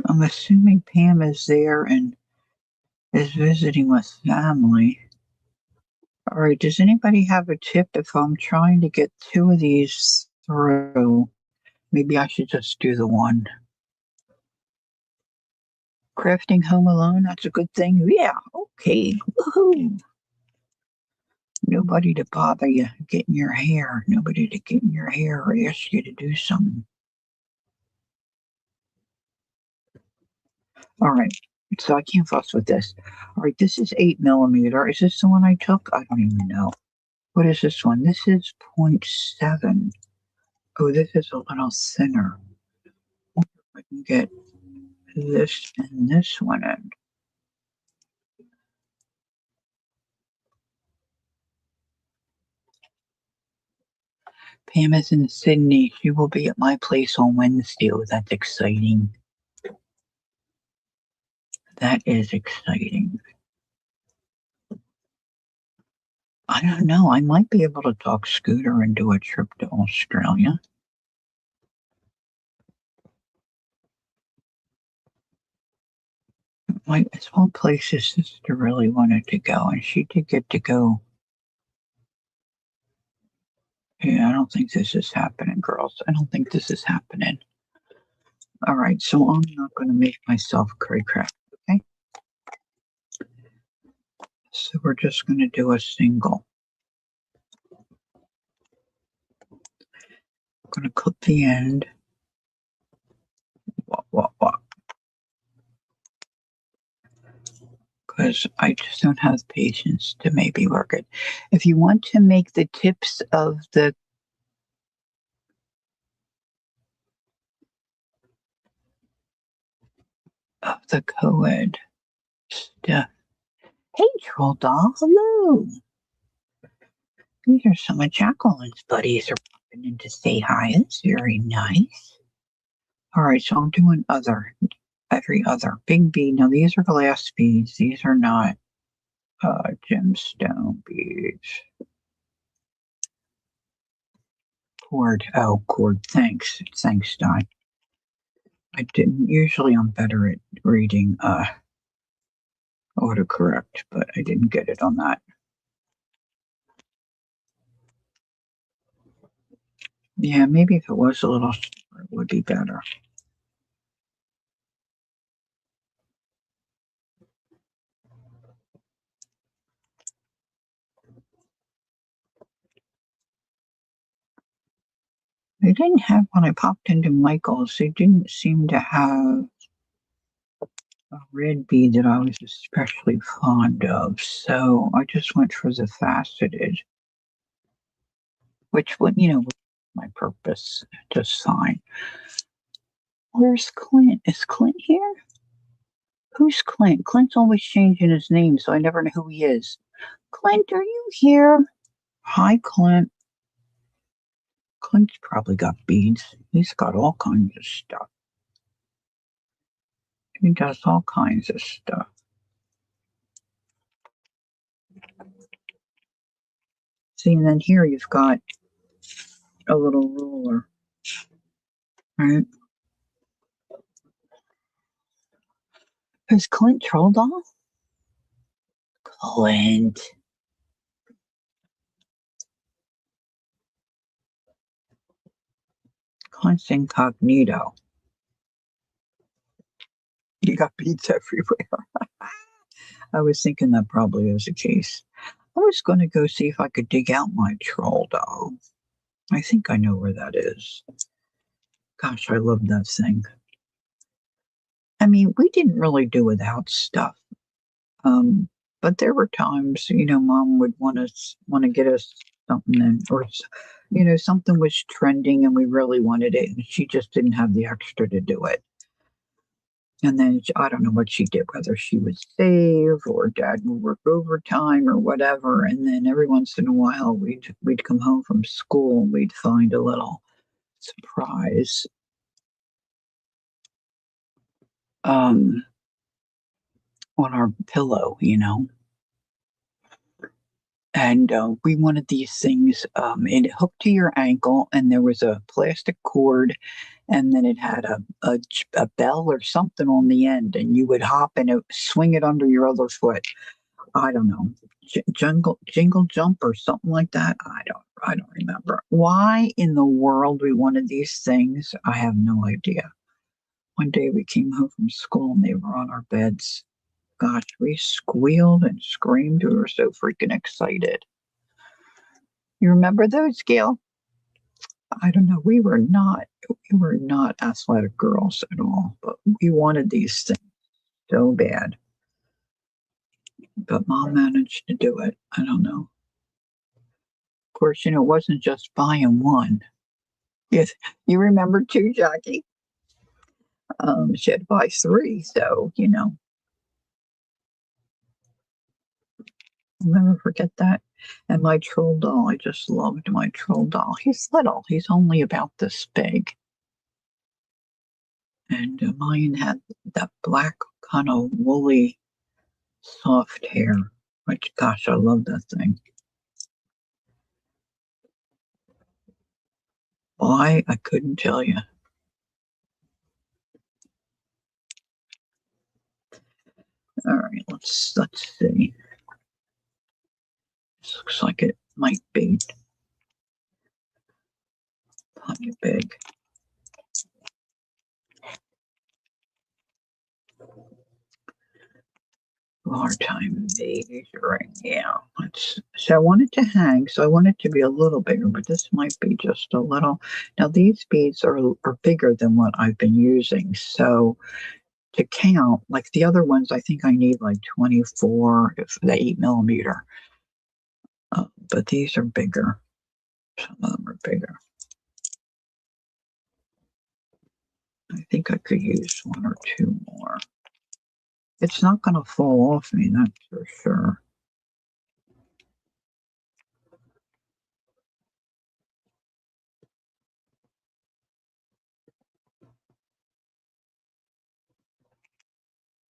S1: I'm assuming Pam is there and is visiting with family. All right, does anybody have a tip if I'm trying to get 2 of these through? Maybe I should just do the one. Crafting home alone, that's a good thing. Yeah, okay. Woohoo. Nobody to bother you getting your hair. Nobody to get in your hair or ask you to do something. All right. So I can't fuss with this. All right, this is 8 millimeter. Is this the one I took? I don't even know. What is this one? This is 0.7. Oh, this is a little thinner. I can get this and this one in. Pam is in Sydney. She will be at my place on Wednesday. Oh, that's exciting. That is exciting. I don't know. I might be able to talk Scooter into a trip to Australia. Like, it's one place his sister really wanted to go, and she did get to go. Yeah, I don't think this is happening, girls. I don't think this is happening. All right, so I'm not going to make myself cray crap, okay? So we're just going to do a single. I'm going to clip the end. What? Because I just don't have patience to maybe work it. If you want to make the tips of the co-ed stuff. Hey, Troll Doll, hello. These are some of Jacqueline's buddies are popping in to say hi. That's very nice. All right, so I'm doing every other. Big B. Now, these are glass beads. These are not gemstone beads. Cord. Oh, cord. Thanks. Thanks, Di. I didn't. Usually I'm better at reading autocorrect, but I didn't get it on that. Yeah, maybe if it was a little slower, it would be better. They didn't have, when I popped into Michael's, they didn't seem to have a red bead that I was especially fond of. So I just went for the faceted, which would, my purpose just fine. Where's Clint? Is Clint here? Who's Clint? Clint's always changing his name, so I never know who he is. Clint, are you here? Hi, Clint. Clint's probably got beads. He's got all kinds of stuff. He does all kinds of stuff. See, and then here you've got a little ruler, right? Is Clint trolled off? Clint. Clint's incognito. You got beads everywhere. I was thinking that probably was the case. I was going to go see if I could dig out my troll doll. I think I know where that is. Gosh, I love that thing. I mean, we didn't really do without stuff. But there were times, Mom would want to get us something, or something was trending and we really wanted it, and she just didn't have the extra to do it. And then I don't know what she did, whether she would save or Dad would work overtime or whatever. And then every once in a while, we'd come home from school and we'd find a little surprise. On our pillow, and we wanted these things. It hooked to your ankle, and there was a plastic cord, and then it had a bell or something on the end, and you would hop and swing it under your other foot. I don't know, jingle jump or something like that. I don't remember why in the world we wanted these things. I have no idea. One day we came home from school and they were on our beds. Gosh, we squealed and screamed. We were so freaking excited. You remember those, Gail? I don't know. We were not athletic girls at all, but we wanted these things so bad. But Mom managed to do it. I don't know. Of course, it wasn't just buying one. Yes, you remember too, Jackie. She had to buy three, so I'll never forget that. And my troll doll, I just loved my troll doll. He's little. He's only about this big. And mine had that black kind of woolly, soft hair. Which, gosh, I love that thing. Why? I couldn't tell you. All right, let's see. This looks like it might be plenty big. Hard time measuring. Yeah. So I want it to hang, so I want it to be a little bigger, but this might be just a little. Now these beads are bigger than what I've been using. So to count, like the other ones, I think I need like 24 if the 8 millimeter. But these are bigger. Some of them are bigger. I think I could use one or two more. It's not going to fall off me, that's for sure.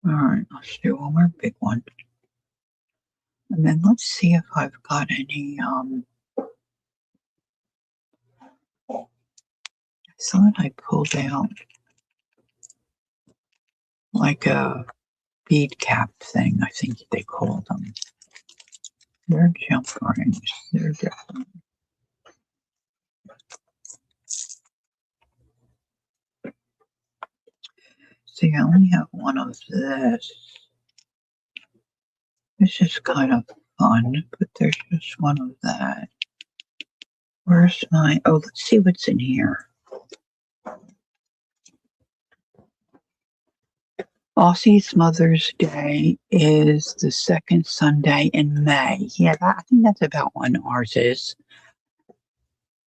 S1: All right, let's do one more big one. And then let's see if I've got any, I thought I pulled out like a bead cap thing, I think they call them. They're jump rings. They're different. See, I only have one of this. This is kind of fun, but there's just one of that. Where's my, oh, let's see what's in here. Aussie's Mother's Day is the second Sunday in May. Yeah, I think that's about when ours is.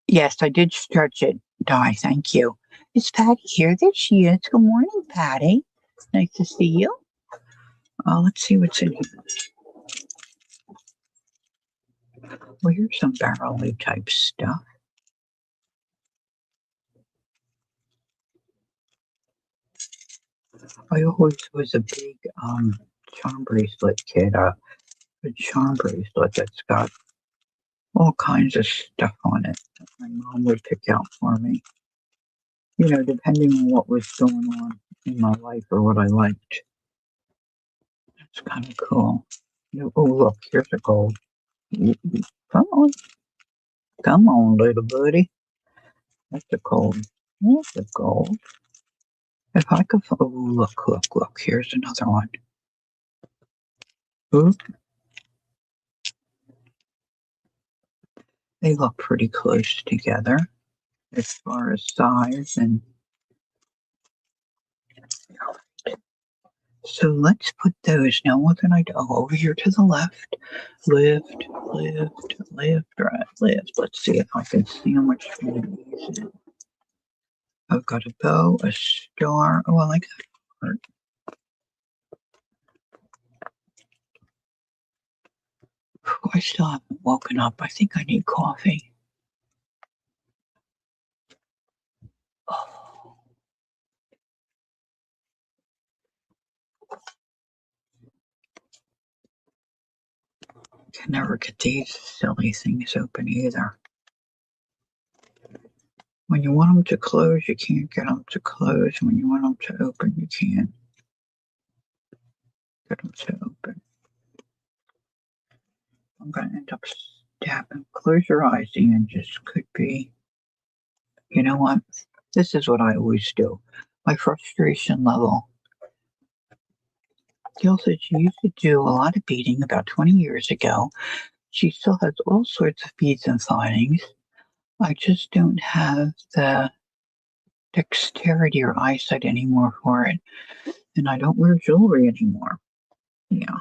S1: Yes, I did stretch it, Di. Thank you. Is Patty here? There she is. Good morning, Patty. Nice to see you. Let's see what's in here. Well, here's some barrel type stuff. I always was a big charm bracelet kid. A charm bracelet that's got all kinds of stuff on it that my mom would pick out for me. You know, depending on what was going on in my life or what I liked. That's kind of cool. Oh, look, here's a gold. Come on. Come on, little buddy. That's a gold. That's a gold. If I could, oh, look. Here's another one. Oop. They look pretty close together as far as size and. So let's put those. Now, what did I do? Oh, over here to the left. Lift, right, lift. Let's see if I can see how much one of these is. I've got a bow, a star. Oh, I like that part. I still haven't woken up. I think I need coffee. Oh, can never get these silly things open either. When you want them to close, you can't get them to close. When you want them to open, you can't get them to open. I'm going to end up stabbing. Close your eyes, Ian. Just could be. You know what? This is what I always do. My frustration level. Gail said she used to do a lot of beading about 20 years ago. She still has all sorts of beads and findings. I just don't have the dexterity or eyesight anymore for it. And I don't wear jewelry anymore. Yeah.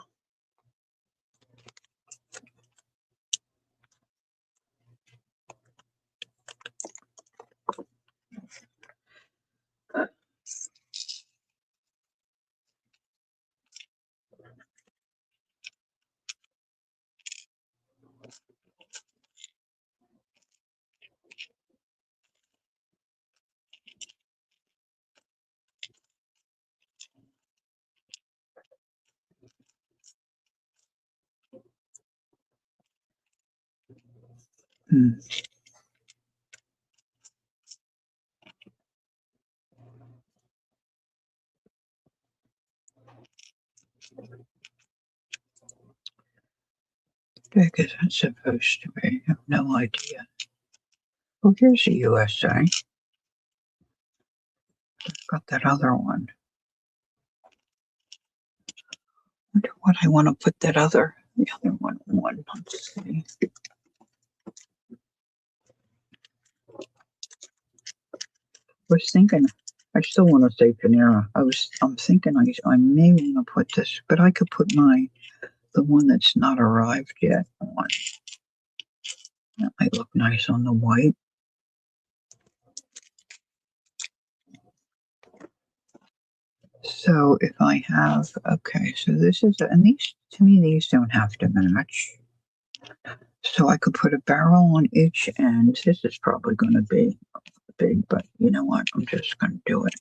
S1: Hmm. Big is it supposed to be? I have no idea. Well, here's the USA. Got that other one. Wonder what I want to put the other one on. Let's see. I was thinking, I still want to say Panera. I'm thinking I may want to put this, but I could put the one that's not arrived yet on. That might look nice on the white. So if I have, okay, so this is, and these, to me, these don't have to match. So I could put a barrel on each end. This is probably going to be big, but you know what? I'm just going to do it.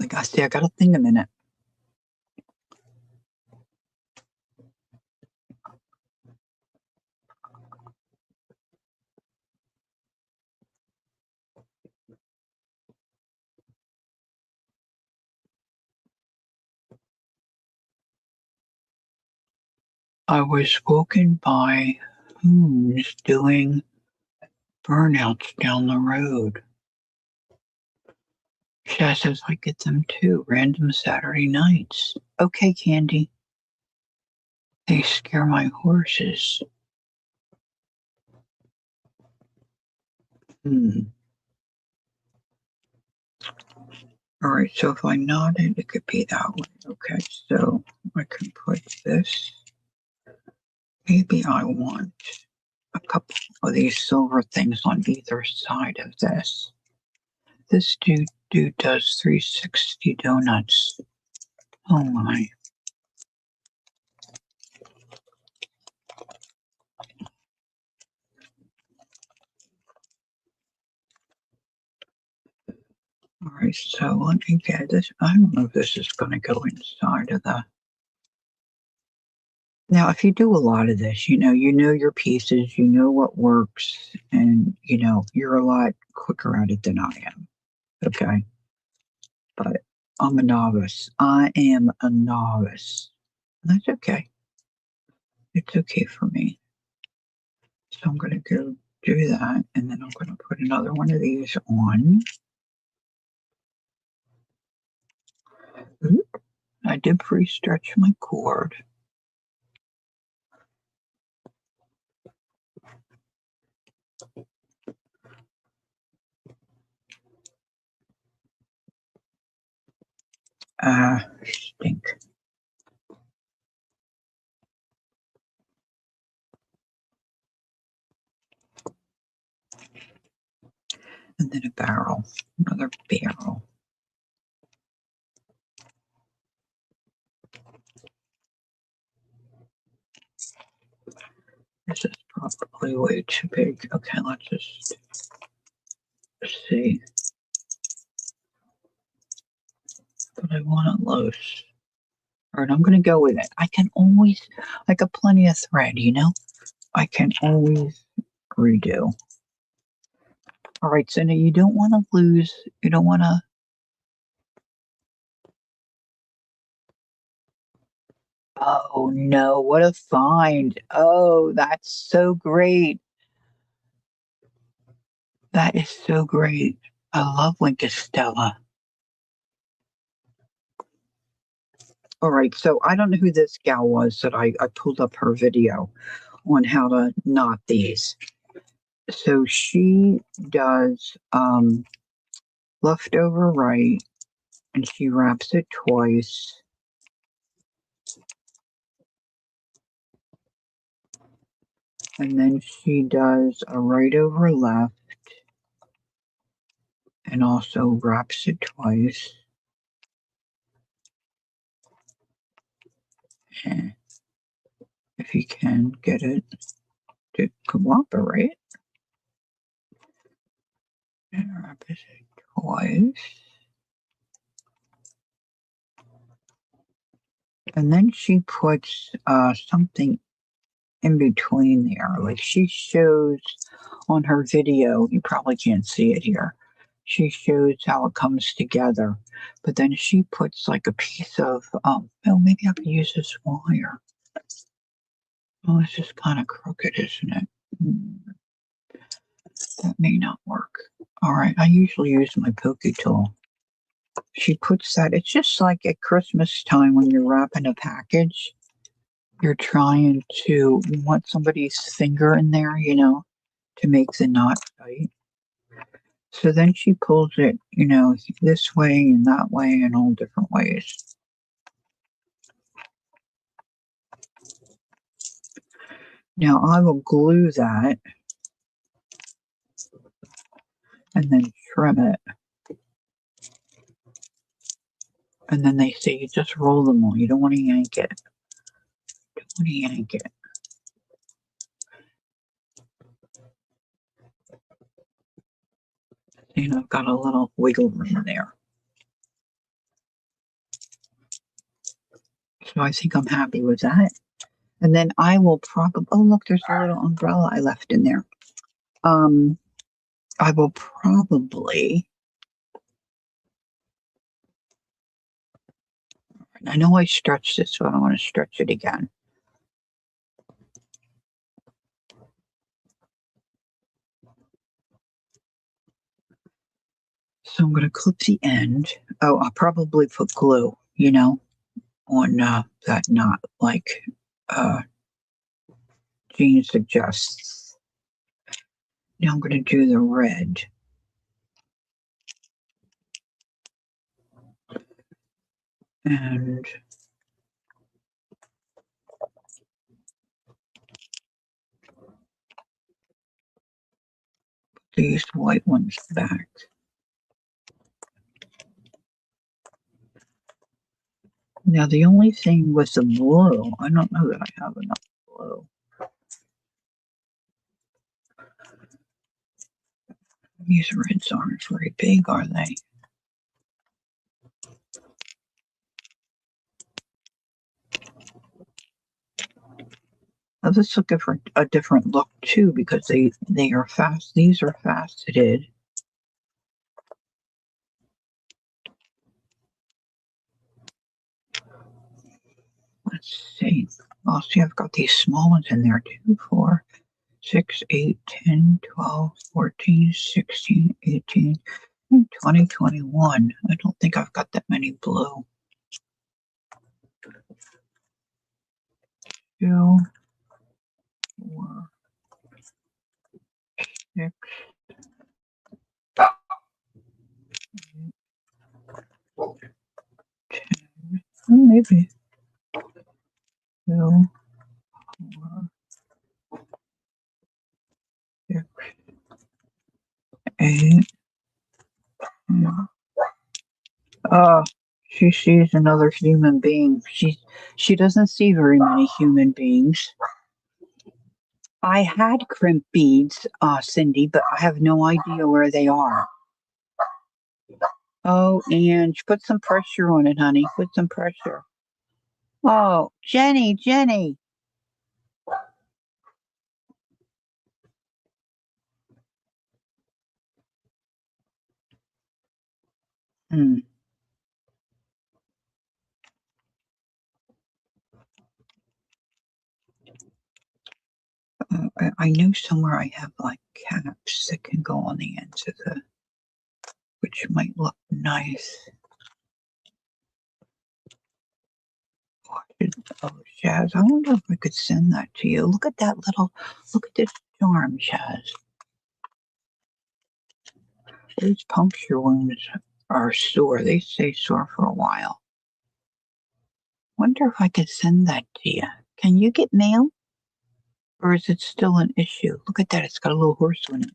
S1: Like I see, I got to think a minute. I was woken by who's doing burnouts down the road. Chaz says I get them too, random Saturday nights. Okay, Candy. They scare my horses. Hmm. All right, so if I nod it could be that way. Okay, so I can put this. Maybe I want a couple of these silver things on either side of this. This dude does 360 donuts. Oh my. All right, so let me get this. I don't know if this is going to go inside of the. Now, if you do a lot of this, you know your pieces, you know what works, and you're a lot quicker at it than I am. Okay, but I'm a novice. I am a novice. That's okay. It's okay for me. So I'm going to go do that, and then I'm going to put another one of these on. Oop, I did pre-stretch my cord. Stink. And then a barrel, another barrel. This is probably way too big. Okay, let's just see. But I want it loose. All right, I'm going to go with it. I can always, I got plenty of thread, I can always redo. All right, so now you don't want to lose, you don't want to. Oh no, what a find. Oh, that's so great. That is so great. I love Stella. All right, so I don't know who this gal was that I pulled up her video on how to knot these. So she does leftover right, and she wraps it twice. And then she does a right over left and also wraps it twice. And if you can get it to cooperate, and wrap it turquoise. And then she puts something in between there. Like she shows on her video, you probably can't see it here. She shows how it comes together. But then she puts like a piece of, oh, maybe I can use this wire. Oh, this is kind of crooked, isn't it? That may not work. All right, I usually use my pokey tool. She puts that, it's just like at Christmas time when you're wrapping a package. You're trying to, you want somebody's finger in there, to make the knot tight. So then she pulls it, this way and that way and all different ways. Now I will glue that and then trim it. And then they say you just roll them all. You don't want to yank it. Don't want to yank it. I've got a little wiggle room there. So I think I'm happy with that. And then I will probably, oh look, there's a little umbrella I left in there. I will probably, I know I stretched this, so I don't want to stretch it again. So I'm going to clip the end. Oh, I'll probably put glue, on that knot, like Jean suggests. Now I'm going to do the red. And these white ones back. Now the only thing with the blue, I don't know that I have enough blue. These reds aren't very big, are they? Now let's look for a different look too, because they are fast. These are faceted. Let's see. Oh, see, I've got these small ones in there too. 4, 6, 8, 10, 12, 14, 16, 18, 20, 21. I don't think I've got that many blue. 2, 4, 6, 10, maybe 2, 4, 6, 8. She sees another human being. She doesn't see very many human beings. I had crimp beads, Cindy, but I have no idea where they are. Oh, and put some pressure on it, honey. Put some pressure. Oh, Jenny. Hmm. I know somewhere I have like caps that can go on the ends of which might look nice. Oh, Shaz, I wonder if I could send that to you. Look at this charm, Shaz. These puncture wounds are sore. They stay sore for a while. Wonder if I could send that to you. Can you get mail? Or is it still an issue? Look at that. It's got a little horse in it.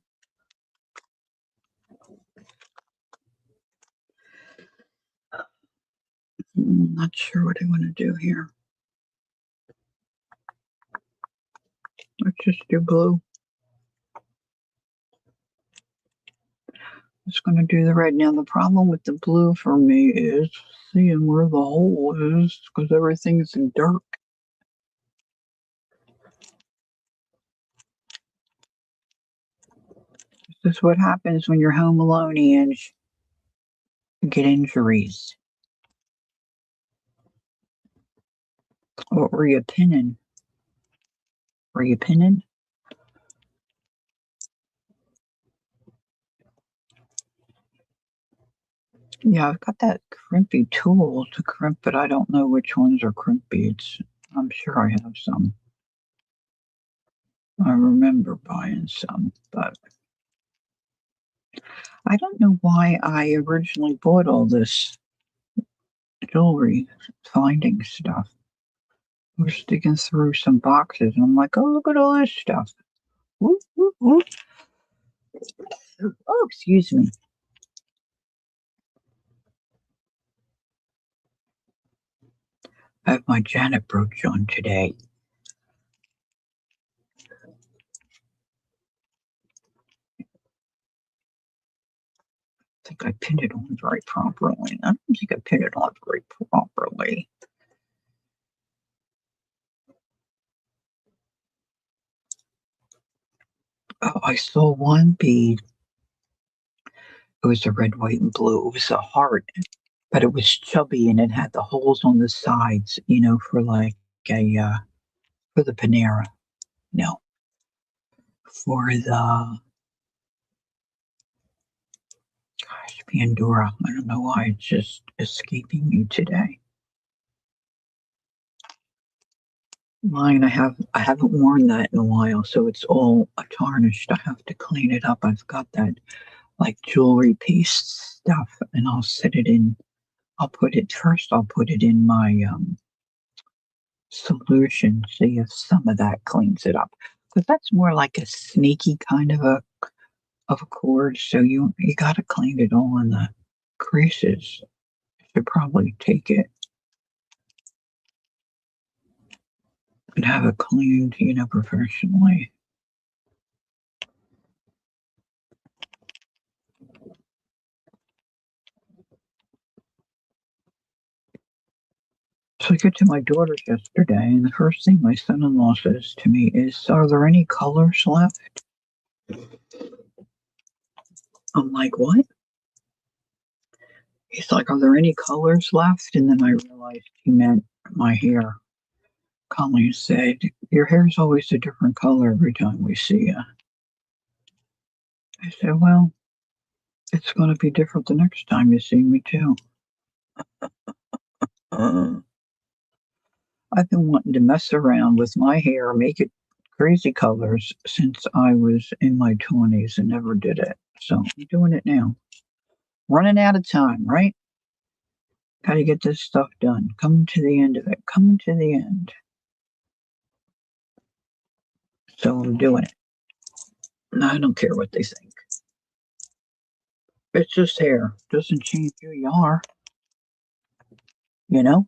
S1: I'm not sure what I want to do here. Let's just do blue. Just going to do the red. Now, the problem with the blue for me is seeing where the hole is because everything's in dark. This is what happens when you're home alone, and you get injuries. What were you pinning? Were you pinning? Yeah, I've got that crimpy tool to crimp, but I don't know which ones are crimpy. I'm sure I have some. I remember buying some, but I don't know why I originally bought all this jewelry finding stuff. We're sticking through some boxes, and I'm like, oh, look at all this stuff. Whoop, whoop, whoop. Oh, excuse me. I have my Janet brooch on today. I think I pinned it on very properly. I don't think I pinned it on very properly. Oh, I saw one bead. It was a red, white, and blue. It was a heart, but it was chubby and it had the holes on the sides, for like for the Panera. No, for the Pandora. I don't know why it's just escaping me today. Mine, I haven't worn that in a while, so it's all tarnished. I have to clean it up. I've got that like jewelry paste stuff, and I'll set it in. I'll put it in my solution, see if some of that cleans it up. Because that's more like a snaky kind of a cord, so you got to clean it all in the creases. Should probably take it and have it cleaned, professionally. So I get to my daughter's yesterday, and the first thing my son-in-law says to me is, "Are there any colors left?" I'm like, "What?" He's like, "Are there any colors left?" And then I realized he meant my hair. Colleen said, "Your hair's always a different color every time we see you." I said, "Well, it's going to be different the next time you see me, too." Uh, I've been wanting to mess around with my hair, make it crazy colors since I was in my 20s and never did it. So I'm doing it now. Running out of time, right? Got to get this stuff done. Coming to the end of it. Coming to the end. So I'm doing it. I don't care what they think. It's just hair. Doesn't change who you are. You know?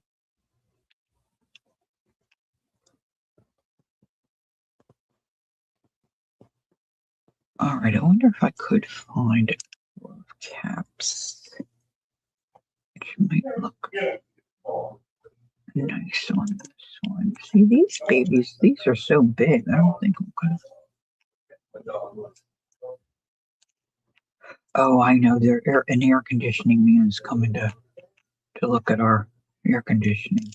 S1: All right. I wonder if I could find caps, which might look nice on this one. See, these babies, these are so big. I don't think I'm going to. Oh, I know. An air conditioning man is coming to look at our air conditioning.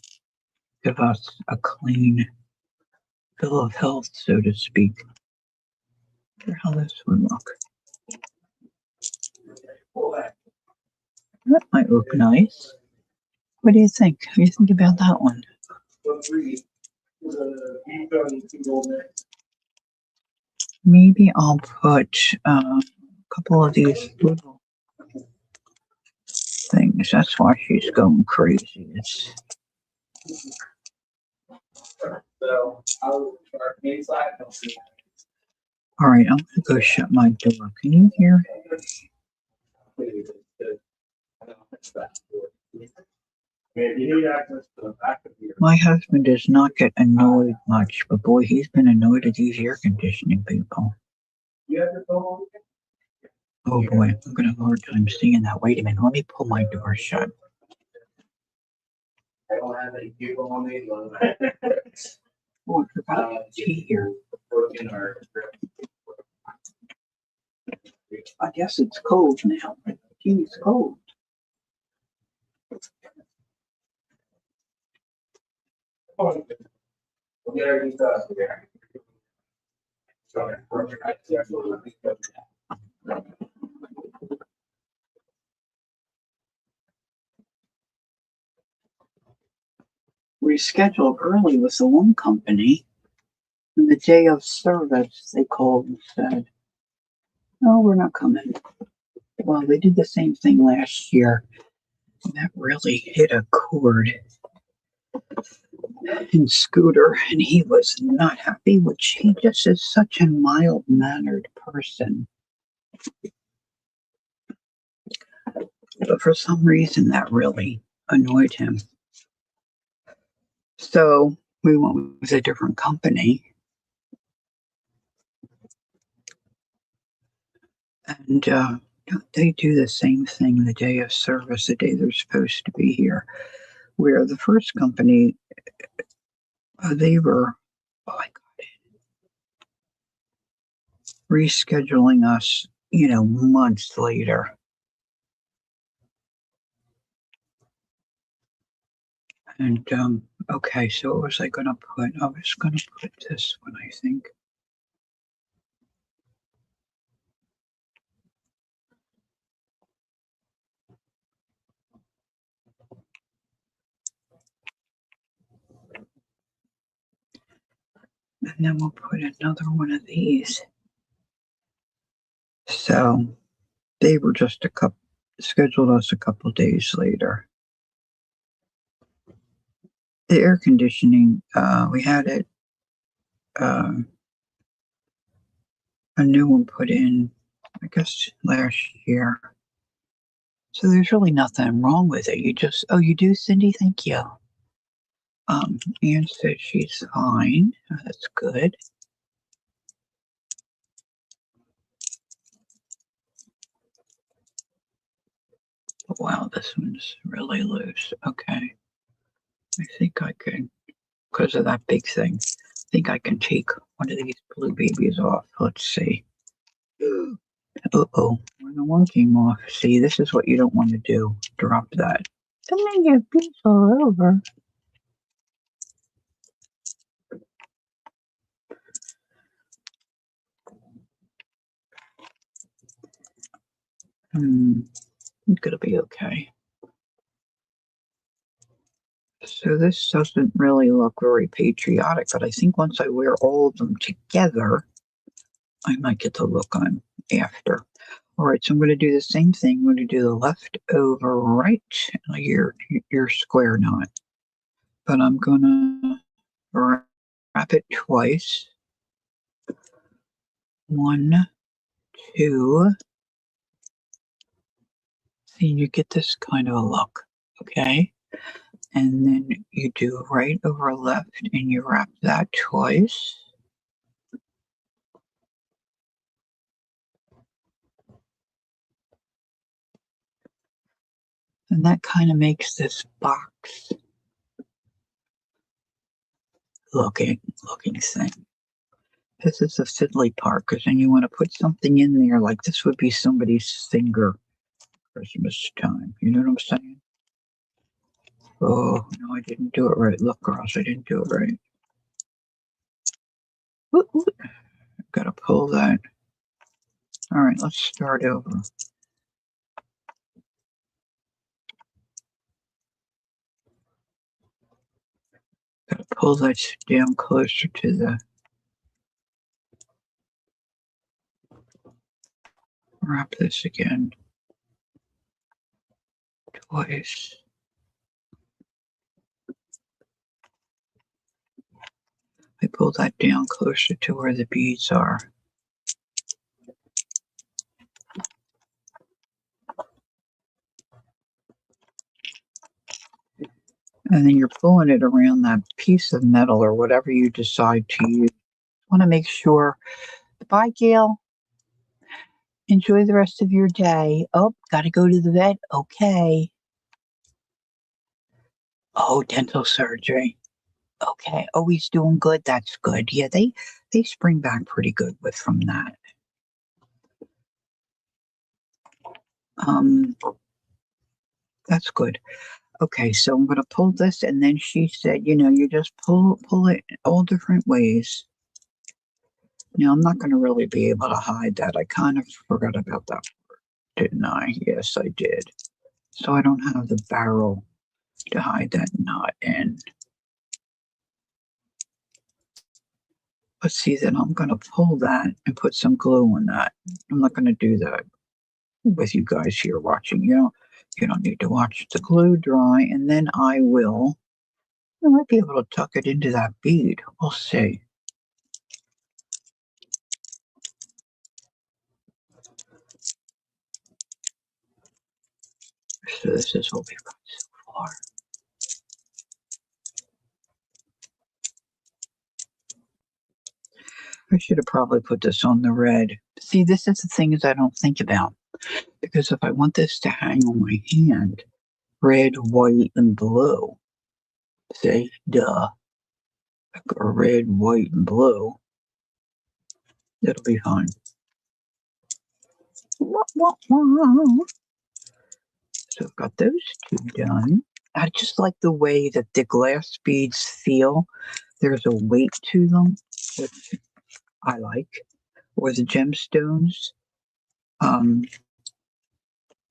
S1: Give us a clean bill of health, so to speak. Wonder how this would look. That might look nice. What do you think? What do you think about that one? Maybe I'll put a couple of these little things. That's why she's going crazy. All right, I'm gonna go shut my door. Can you hear? My husband does not get annoyed much, but boy, he's been annoyed at these air conditioning people. Oh boy, I'm gonna have a hard time seeing that. Wait a minute, let me pull my door shut. I don't have any people on me. Oh, I forgot tea here. I guess it's cold now. Tea is cold. We scheduled early with the one company. And the day of service, they called and said, "No, we're not coming." Well, they did the same thing last year. And that really hit a chord in Scooter, and he was not happy, which he just is such a mild mannered person. But for some reason, that really annoyed him. So we went with a different company. And they do the same thing the day of service, the day they're supposed to be here. Where the first company, they were like rescheduling us, months later. And okay, so what was I going to put? I was going to put this one, I think. And then we'll put another one of these. So they were just scheduled us a couple days later. The air conditioning, we had it, a new one put in, I guess, last year. So there's really nothing wrong with it. Oh, you do, Cindy? Thank you. Anne said she's fine. That's good. Wow, this one's really loose. Okay. I think I can, because of that big thing, I think I can take one of these blue babies off. Let's see. Uh-oh, the one came off. See, this is what you don't want to do. Drop that. And then you piece all over. It's gonna be okay. So this doesn't really look very patriotic, but I think once I wear all of them together, I might get the look I'm after. All right, so I'm going to do the same thing. I'm going to do the left over right, your square knot, but I'm going to wrap it twice. 1, 2. See, you get this kind of a look, okay? And then you do right over left, and you wrap that twice. And that kind of makes this box looking thing. This is the fiddly part, because then you want to put something in there, like this would be somebody's finger Christmas time. You know what I'm saying? Oh, no, I didn't do it right. Look, girls, I didn't do it right. Ooh. Gotta pull that. All right, let's start over. Gotta pull that down closer to the wrap this again. Twice. I pull that down closer to where the beads are. And then you're pulling it around that piece of metal or whatever you decide to use. You want to make sure. Bye, Gail. Enjoy the rest of your day. Oh, gotta go to the vet. Okay. Oh, dental surgery. Okay. Oh, he's doing good. That's good. Yeah, they spring back pretty good with from that. Um, that's good. Okay, so I'm gonna pull this, and then she said, you just pull it all different ways. Now I'm not gonna really be able to hide that. I kind of forgot about that, didn't I? Yes, I did. So I don't have the barrel to hide that knot in. But see, then I'm gonna pull that and put some glue on that. I'm not gonna do that with you guys here watching. You don't need to watch the glue dry, and then I might be able to tuck it into that bead. We'll see. So this is what we've got so far. I should have probably put this on the red. See, this is the things I don't think about. Because if I want this to hang on my hand, red, white, and blue. See, duh. Or red, white, and blue. It'll be fine. So I've got those two done. I just like the way that the glass beads feel. There's a weight to them, which I like. Or the gemstones. Um,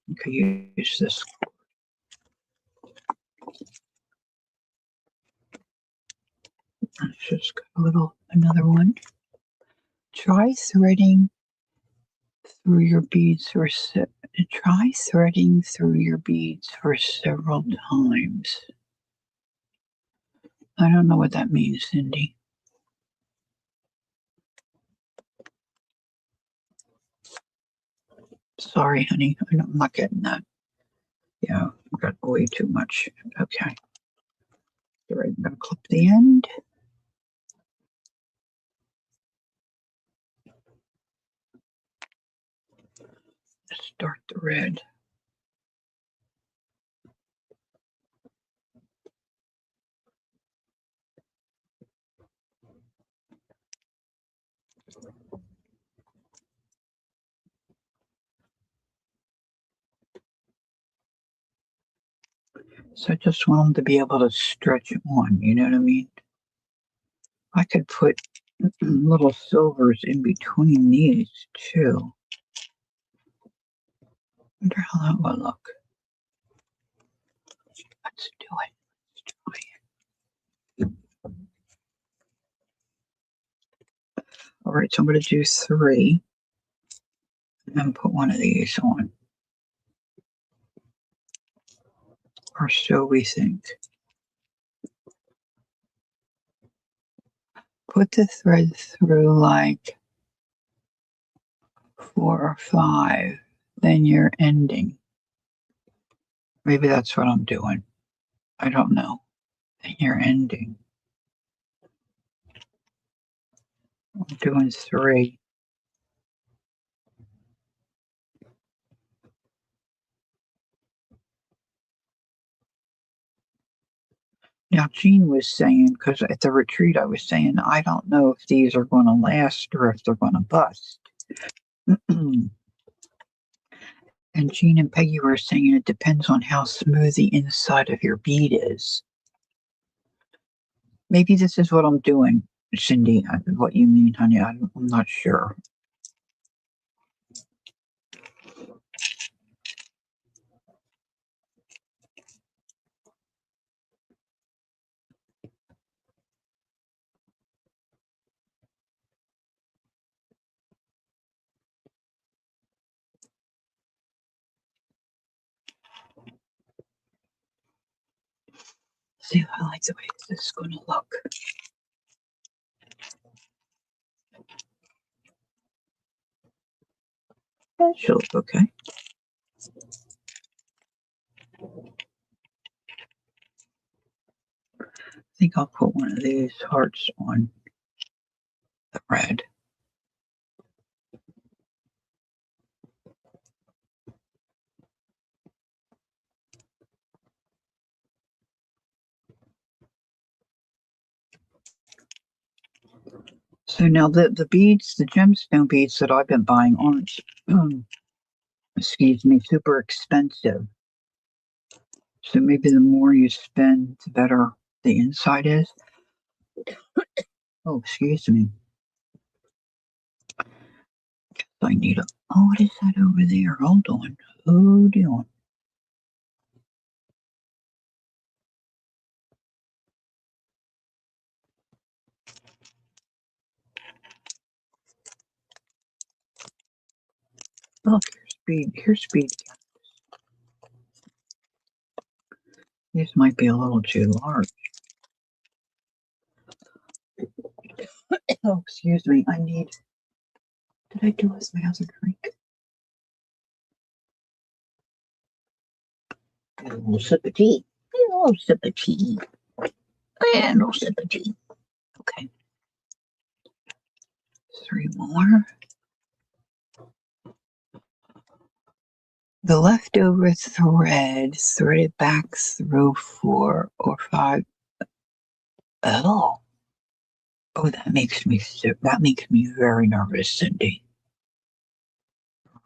S1: you could use this. Let's just got another one. Try threading through your beads for try threading through your beads for several times. I don't know what that means, Cindy. Sorry, honey. I'm not getting that. Yeah, I've got way too much. Okay. All right, I'm going to clip the end. Start the red. So I just want them to be able to stretch it on, you know what I mean? I could put little silvers in between these too. Wonder how that would look. Let's do it. All right, so I'm going to do 3 and then put one of these on. Or so we think. Put the thread through like 4 or 5, then you're ending. Maybe that's what I'm doing. I don't know. Then you're ending. I'm doing 3. Now, Jean was saying, because at the retreat I was saying, I don't know if these are going to last or if they're going to bust. And Jean and Peggy were saying it depends on how smooth the inside of your bead is. Maybe this is what I'm doing, Cindy. What you mean, honey? I'm not sure. See, I like the way this is going to look. That should look okay. I think I'll put one of these hearts on the red. So now the beads, the gemstone beads that I've been buying aren't, excuse me, super expensive. So maybe the more you spend, the better the inside is. Oh, excuse me. I need a. Oh, what is that over there? Hold on. Hold on. Look, here's speed. Here's speed. This might be a little too large. Oh, excuse me. I need. Did I do with my other drink? A little sip of tea. A little sip of tea. And a little sip of tea. Okay. 3 more. The leftover thread threaded back through 4 or 5. Oh, oh, that makes me very nervous, Cindy.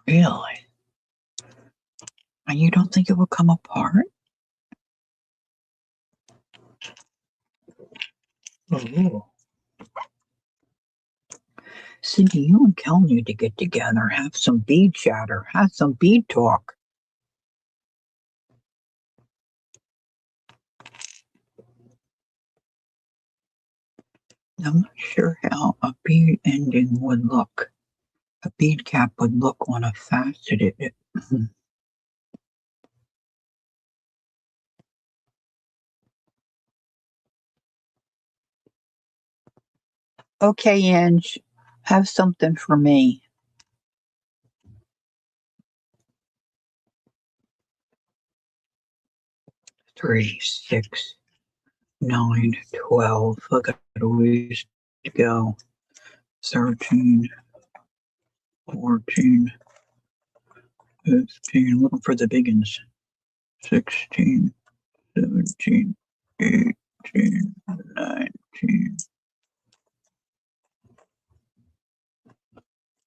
S1: Really? And you don't think it will come apart? Oh. Cindy, you and Kel need to get together, have some bead chatter, have some bead talk. I'm not sure how a bead ending would look. A bead cap would look on a faceted. Okay, Ange, have something for me. 3, 6, 9, 12. Look at a ways to go. 13, 14, 15. Looking for the big ones. 16, 17, 18, 19,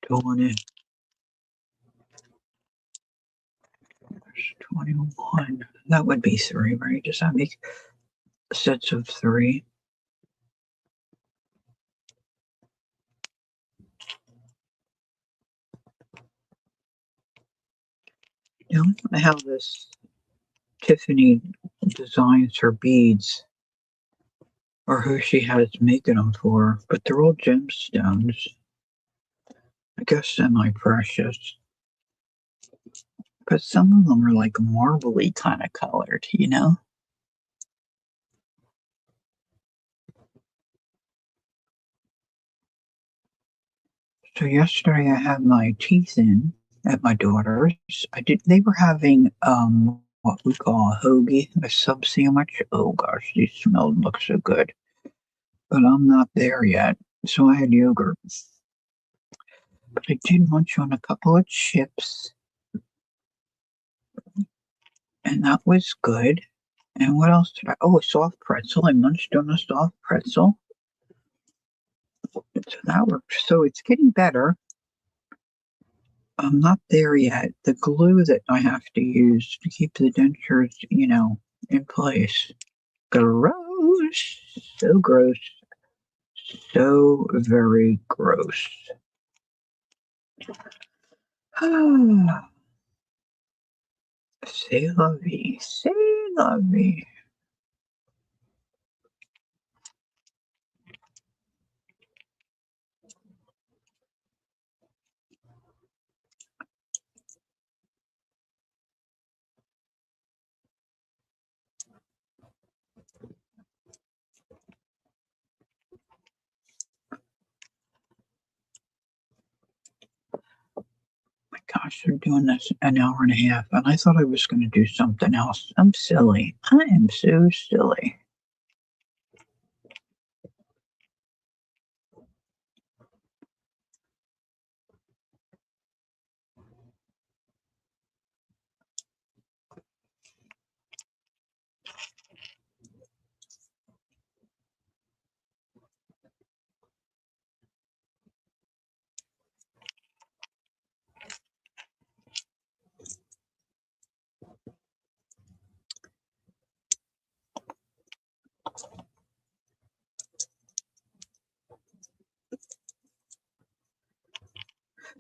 S1: 20, 21. That would be 3, right? Does that make sets of 3? I don't know how this Tiffany designs her beads or who she has making them for, but they're all gemstones. I guess semi-precious. But some of them are like marbly kind of colored, you know? So yesterday I had my teeth in at my daughter's. They were having what we call a hoagie, a sub sandwich. Oh gosh, these smelled look so good. But I'm not there yet. So I had yogurt. But I did munch on a couple of chips, and that was good. And what else did I? Oh, a soft pretzel. I munched on a soft pretzel. So that worked. So it's getting better. I'm not there yet. The glue that I have to use to keep the dentures, in place. Gross. So gross. So very gross. C'est la vie. C'est la vie. My gosh, they're doing this an hour and a half, and I thought I was going to do something else. I'm silly. I am so silly.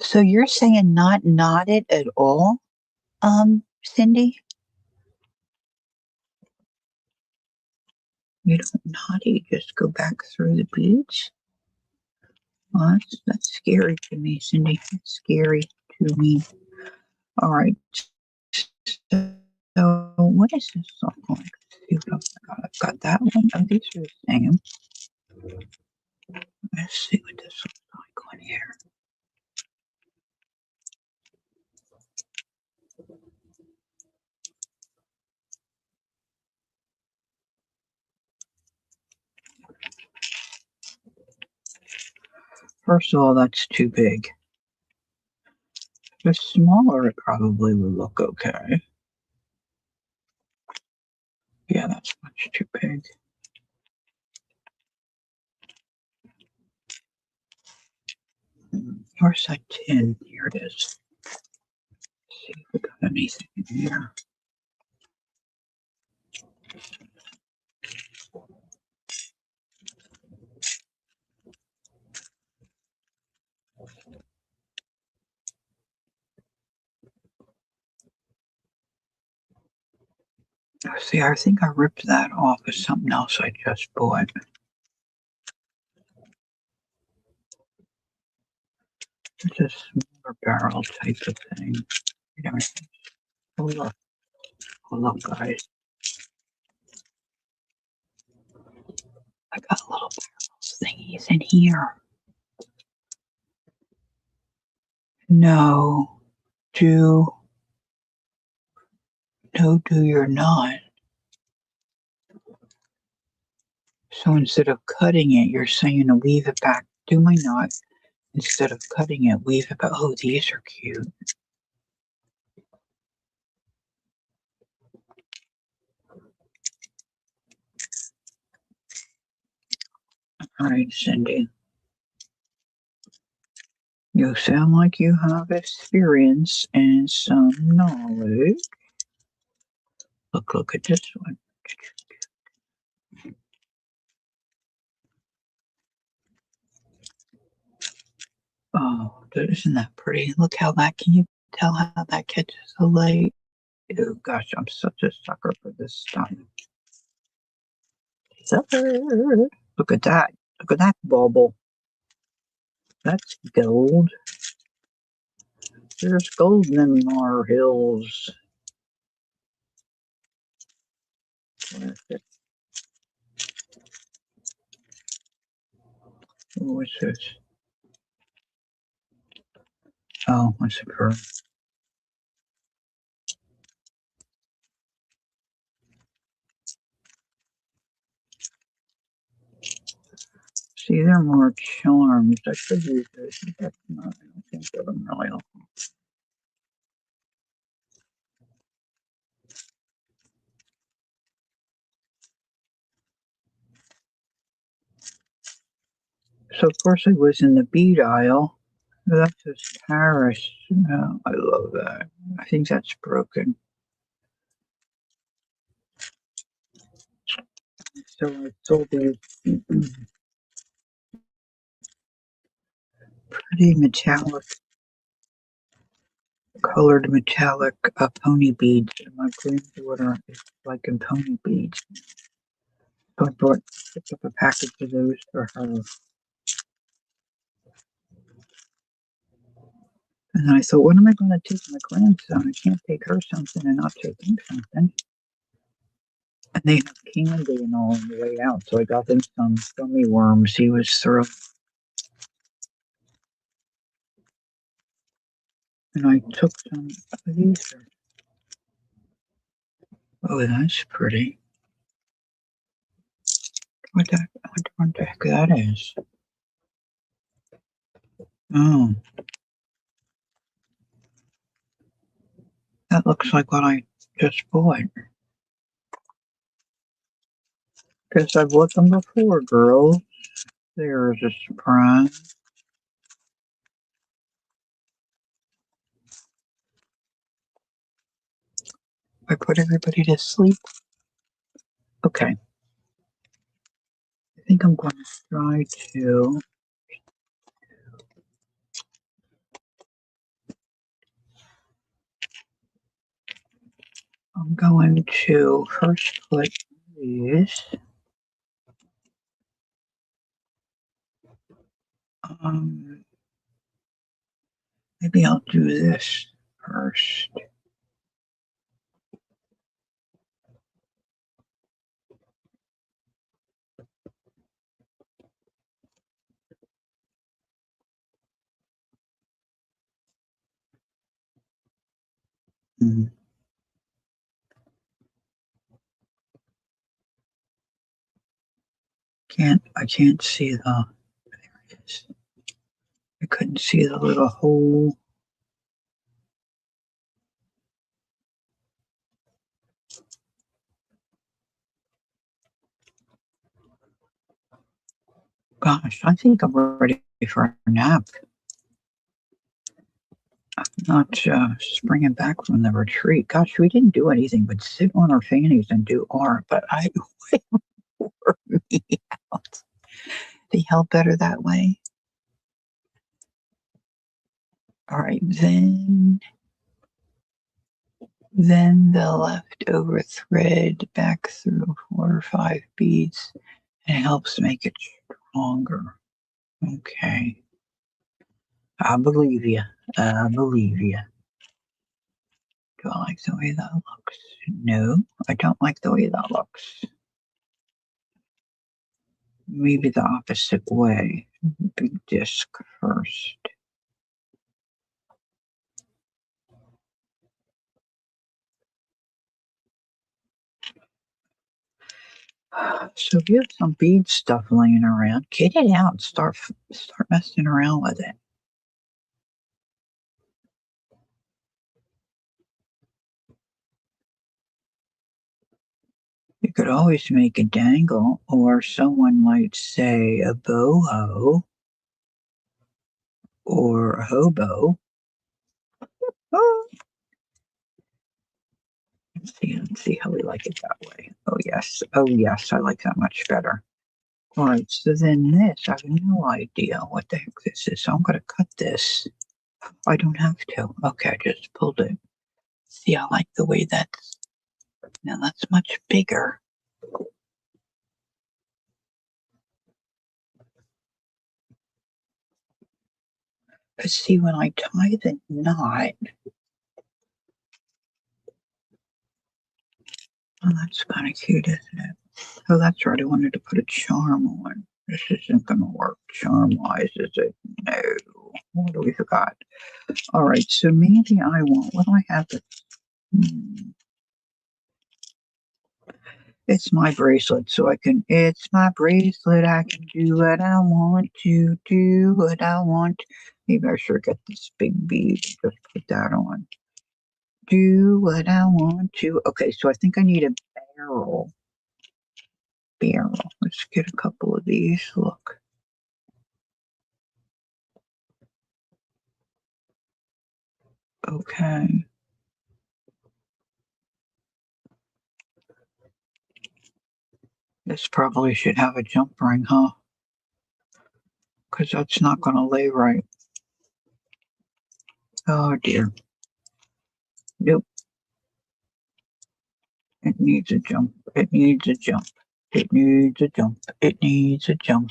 S1: So you're saying not knotted at all, Cindy? You don't knot it, you just go back through the beads? Well, that's scary to me, Cindy. That's scary to me. All right. So what does this look like? Let's see what else I got. I've got that one. Oh, these are the same. Let's see what this looks like on here. First of all, that's too big. The smaller it probably would look okay. Yeah, that's much too big. Where's that tin? Here it is. Let's see if we got anything in here. See, I think I ripped that off of something else I just bought. It's a smaller barrel type of thing. You know, look. Oh, look, guys. I got little barrels thingies in here. No, do, no, do you're not. So instead of cutting it, you're saying to weave it back. Do my knot. Instead of cutting it, weave it back. Oh, these are cute. All right, Cindy. You sound like you have experience and some knowledge. Look at this one. Oh, isn't that pretty? Look how that, can you tell how that catches the light? Oh gosh, I'm such a sucker for this stuff. Sucker. Look at that. Look at that bauble. That's gold. There's gold in our hills. What's this? Oh, what's a pearl? See, they're more charms. I should use this. That's not, I don't think they're really. So, of course, I was in the bead aisle. That's just Paris. Oh, I love that. I think that's broken. So I sold these pretty metallic, colored metallic pony beads. And my granddaughter is liking pony beads. So I picked up a package of those for her. And then I thought, what am I going to take my grandson? I can't take her something and not take him something. And they have candy and all on the way out. So I got them some gummy worms. He was thrilled. And I took some of these. Oh, that's pretty. What the heck that is? Oh, that looks like what I just bought. Guess I've bought them before, girls. There's a surprise. I put everybody to sleep. Okay. I think I'm going to try to I'm going to first put these. Maybe I'll do this first. Mm. I can't see the, there it is. I couldn't see the little hole. Gosh, I think I'm ready for a nap. I'm not springing back from the retreat. Gosh, we didn't do anything but sit on our fannies and do art, but I wore me out. They held better that way. All right, then the leftover thread back through 4 or 5 beads. It helps make it stronger. Okay. I believe you. I believe you. Do I like the way that looks? No, I don't like the way that looks. Maybe the opposite way. Big disc first. So if you have some bead stuff laying around, get it out. Start messing around with it. You could always make a dangle, or someone might say a boho or a hobo. Oh, let's see how we like it that way. Oh yes, I like that much better. All right, so then this, I have no idea what the heck this is. So I'm going to cut this. I don't have to. Okay, I just pulled it. See, I like the way now that's much bigger. But see, when I tie the knot, oh, that's kind of cute, isn't it? Oh, that's right. I wanted to put a charm on. This isn't going to work charm-wise, is it? No. What do we forgot? All right, so maybe I want, what do I have? It's my bracelet, so it's my bracelet. I can do what I want to do what I want. Maybe I should get this big bead and just put that on. Do what I want to. Okay, so I think I need a barrel. Let's get a couple of these. Look. Okay. This probably should have a jump ring, huh? Because that's not going to lay right. Oh dear. Nope. It needs a jump. It needs a jump. It needs a jump. It needs a jump.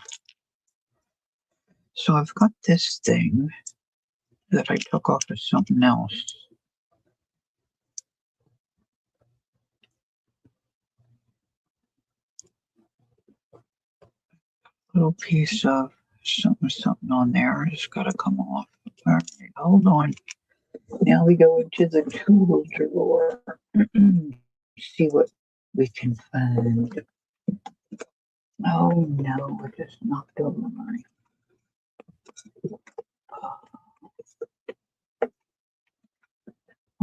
S1: So I've got this thing that I took off of something else. Little piece of something on there. It's got to come off. All right, hold on. Now we go into the tool drawer. See what we can find. Oh no, I just knocked over my.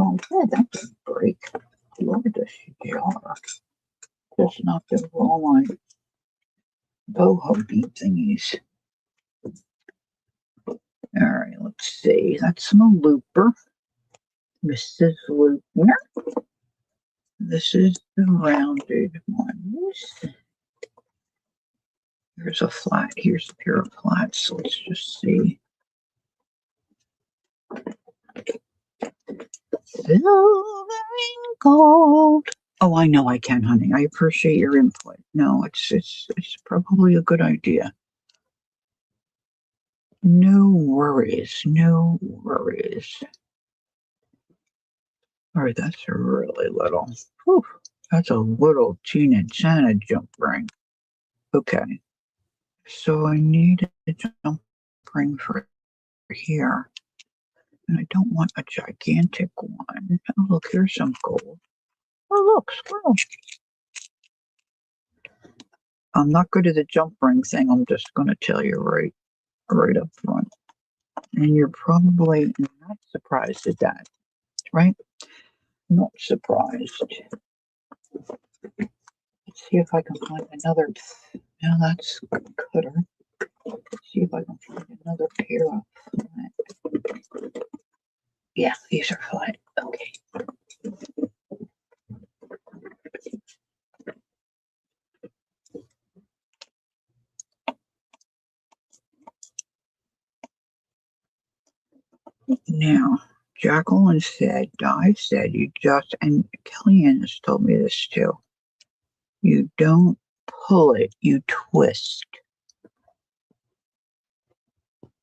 S1: Oh, yeah, that didn't break. Look at this jar. Just knocked over all my boho bead thingies. All right, let's see. That's my looper. Mrs. Looper. This is the rounded ones. Here's a flat. Here's a pair of flats. Let's just see. Silvering gold. Oh, I know I can, honey. I appreciate your input. No, it's probably a good idea. No worries. No worries. All right, that's really little. Whew, that's a little teeny tiny jump ring. Okay, so I need a jump ring for here. And I don't want a gigantic one. Oh, look, here's some gold. Oh, look, squirrel. I'm not good at the jump ring thing. I'm just going to tell you right up front. And you're probably not surprised at that, right? Not surprised. Let's see if I can find another. Now that's a cutter. Let's see if I can find another pair of flat. Yeah, these are flat. Okay. Now, Jacqueline said, Di said, you just, and Kellyanne has told me this too, you don't pull it, you twist.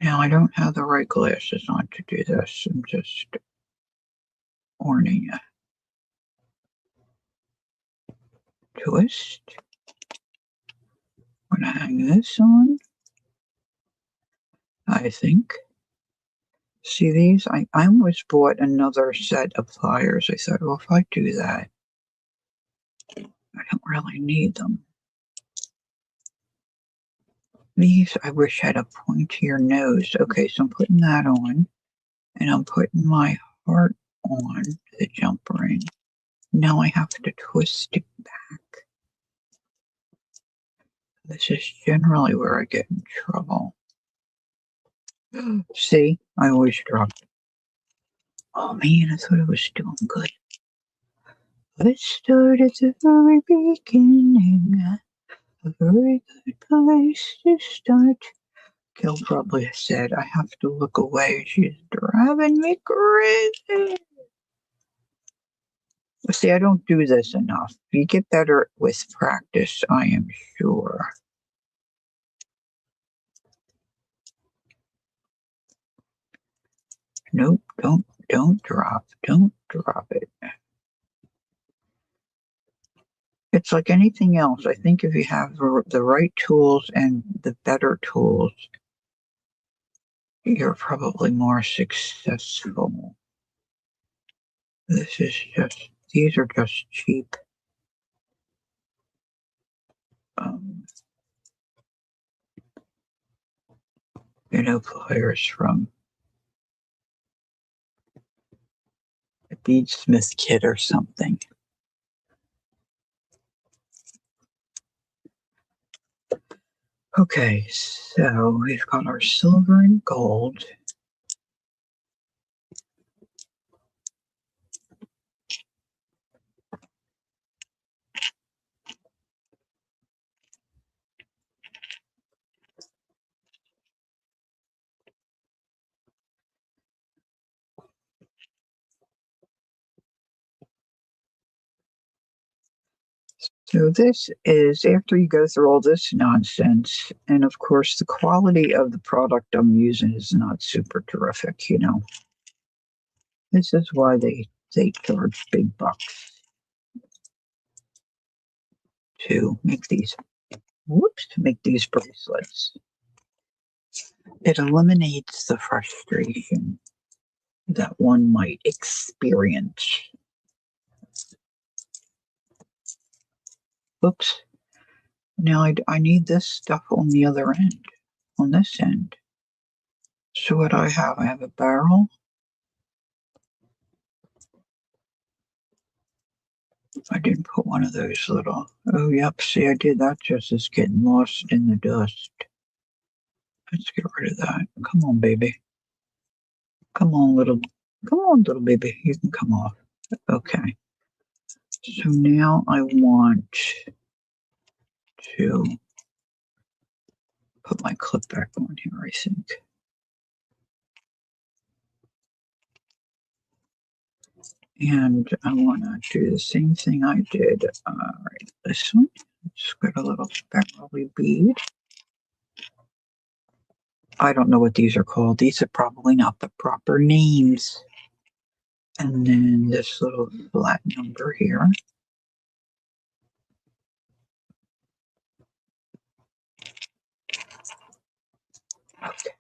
S1: Now, I don't have the right glasses on to do this. I'm just warning you. Twist. I'm going to hang this on, I think. See these? I almost bought another set of pliers. I thought, well, if I do that, I don't really need them. These, I wish had a pointier nose. Okay, so I'm putting that on, and I'm putting my heart on the jump ring. Now I have to twist it back. This is generally where I get in trouble. See, I always drop it. Oh man, I thought I was doing good. Let's start at the very beginning. A very good place to start. Kel probably said, I have to look away. She's driving me crazy. See, I don't do this enough. You get better with practice, I am sure. Nope, don't drop it. It's like anything else. I think if you have the right tools and the better tools, you're probably more successful. These are just cheap. Pliers from a beadsmith kit or something. Okay, so we've got our silver and gold. So this is after you go through all this nonsense, and of course the quality of the product I'm using is not super terrific, you know. This is why they charge big bucks to make these bracelets. It eliminates the frustration that one might experience. Oops. Now I need this stuff on the other end, on this end. So what I have a barrel. I didn't put one of those little, oh yep, see I did that just as getting lost in the dust. Let's get rid of that. Come on, baby. Come on, little baby. You can come off. Okay. So now I want to put my clip back on here, I think. And I want to do the same thing I did. Right, this one. Just got a little spirally bead. I don't know what these are called. These are probably not the proper names. And then this little flat number here. Okay.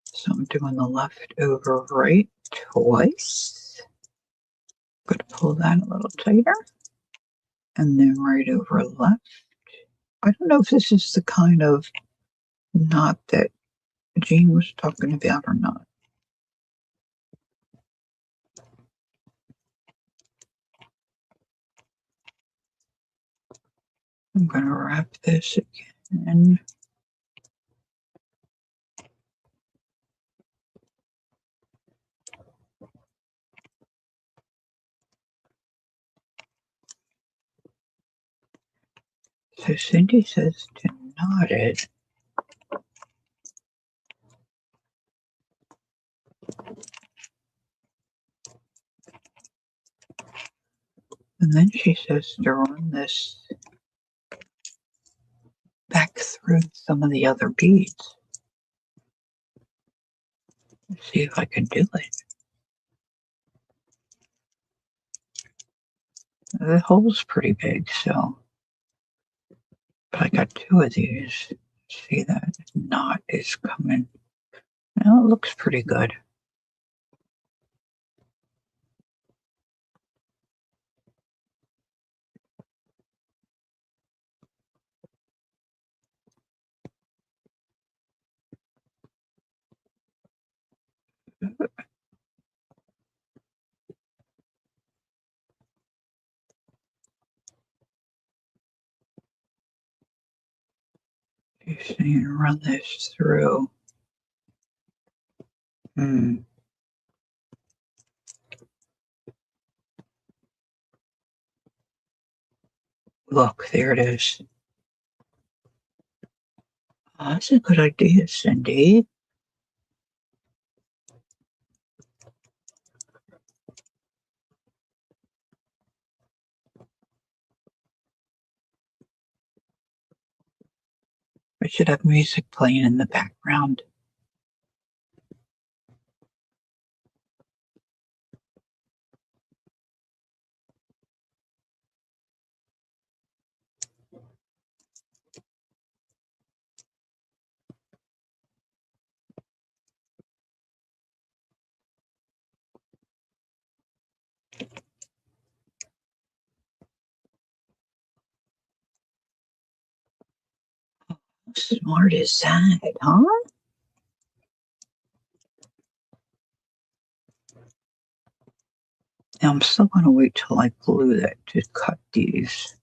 S1: So I'm doing the left over right twice. Going to pull that a little tighter. And then right over left. I don't know if this is the kind of knot that Jean was talking about or not. I'm going to wrap this again. So Cindy says to knot it. And then she says to run this back through some of the other beads. Let's see if I can do it. The hole's pretty big, so. But I got two of these. See that knot is coming. Well, it looks pretty good. She's saying run this through. Look, there it is. Oh, that's a good idea, Cindy. We should have music playing in the background. How smart is that, huh? Now I'm still going to wait till I glue that to cut these.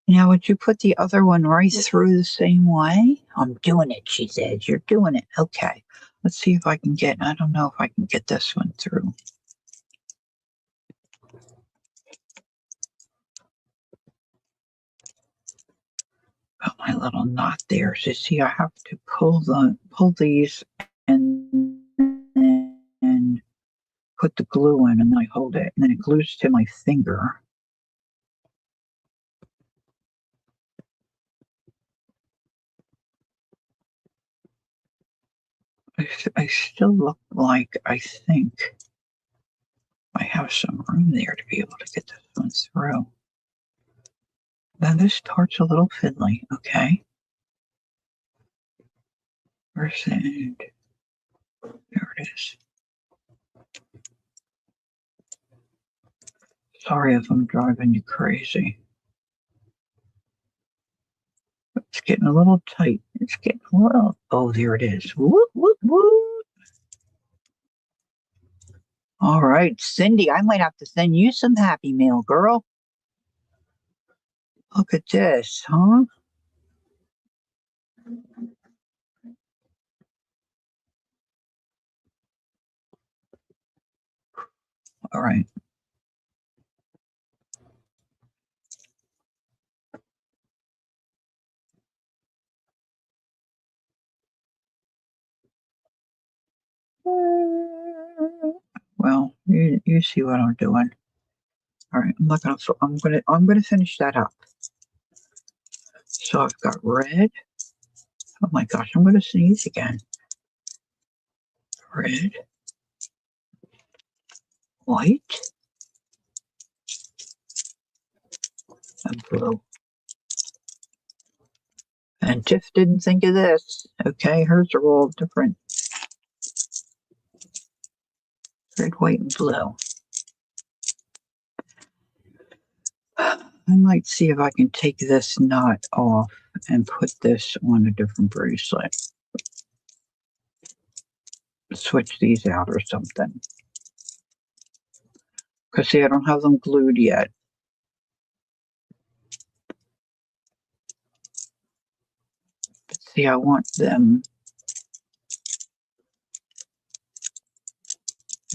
S1: Now, would you put the other one right through the same way? I'm doing it, she says. You're doing it. Okay. Let's see if I can get, I don't know if I can get this one through. Got my little knot there. So see, I have to pull these and put the glue in, and then I hold it, and then it glues to my finger. I still look like I think I have some room there to be able to get this one through. Now this part's a little fiddly, okay? Where's the end? There it is. Sorry if I'm driving you crazy. It's getting a little tight. It's getting a little. Oh, there it is. Whoop, whoop, whoop. All right, Cindy, I might have to send you some happy mail, girl. Look at this, huh? All right. Well, you see what I'm doing. All right, I'm gonna finish that up. So I've got red. Oh my gosh, I'm gonna sneeze again. Red, white, and blue. And Tiff didn't think of this. Okay, hers are all different. Red, white, and blue. I might see if I can take this knot off and put this on a different bracelet. Switch these out or something. Because see, I don't have them glued yet. But see, I want them.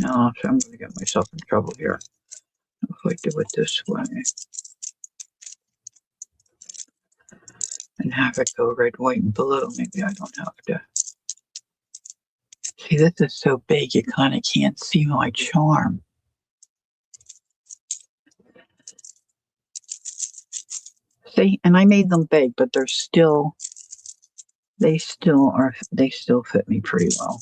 S1: No, so I'm going to get myself in trouble here. If I do it this way and have it go red, white, and blue, maybe I don't have to. See, this is so big you kind of can't see my charm. See, and I made them big, but they still fit me pretty well.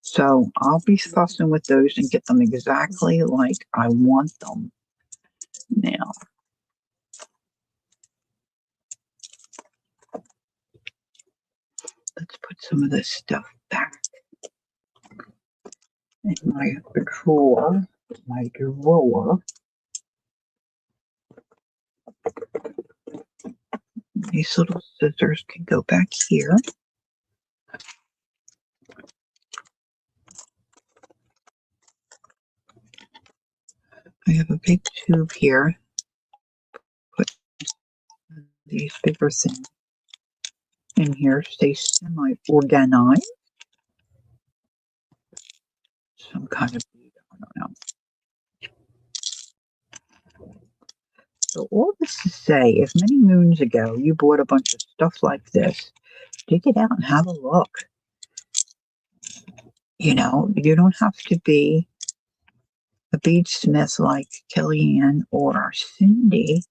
S1: So I'll be fussing with those and get them exactly like I want them. Now, let's put some of this stuff back in my drawer. These little scissors can go back here. I have a big tube here. Put these bigger things in here, stay semi-organized. Some kind of bead, I don't know. So all this to say, if many moons ago you bought a bunch of stuff like this, dig it out and have a look. You know, you don't have to be a beadsmith like Kellyanne or Cindy.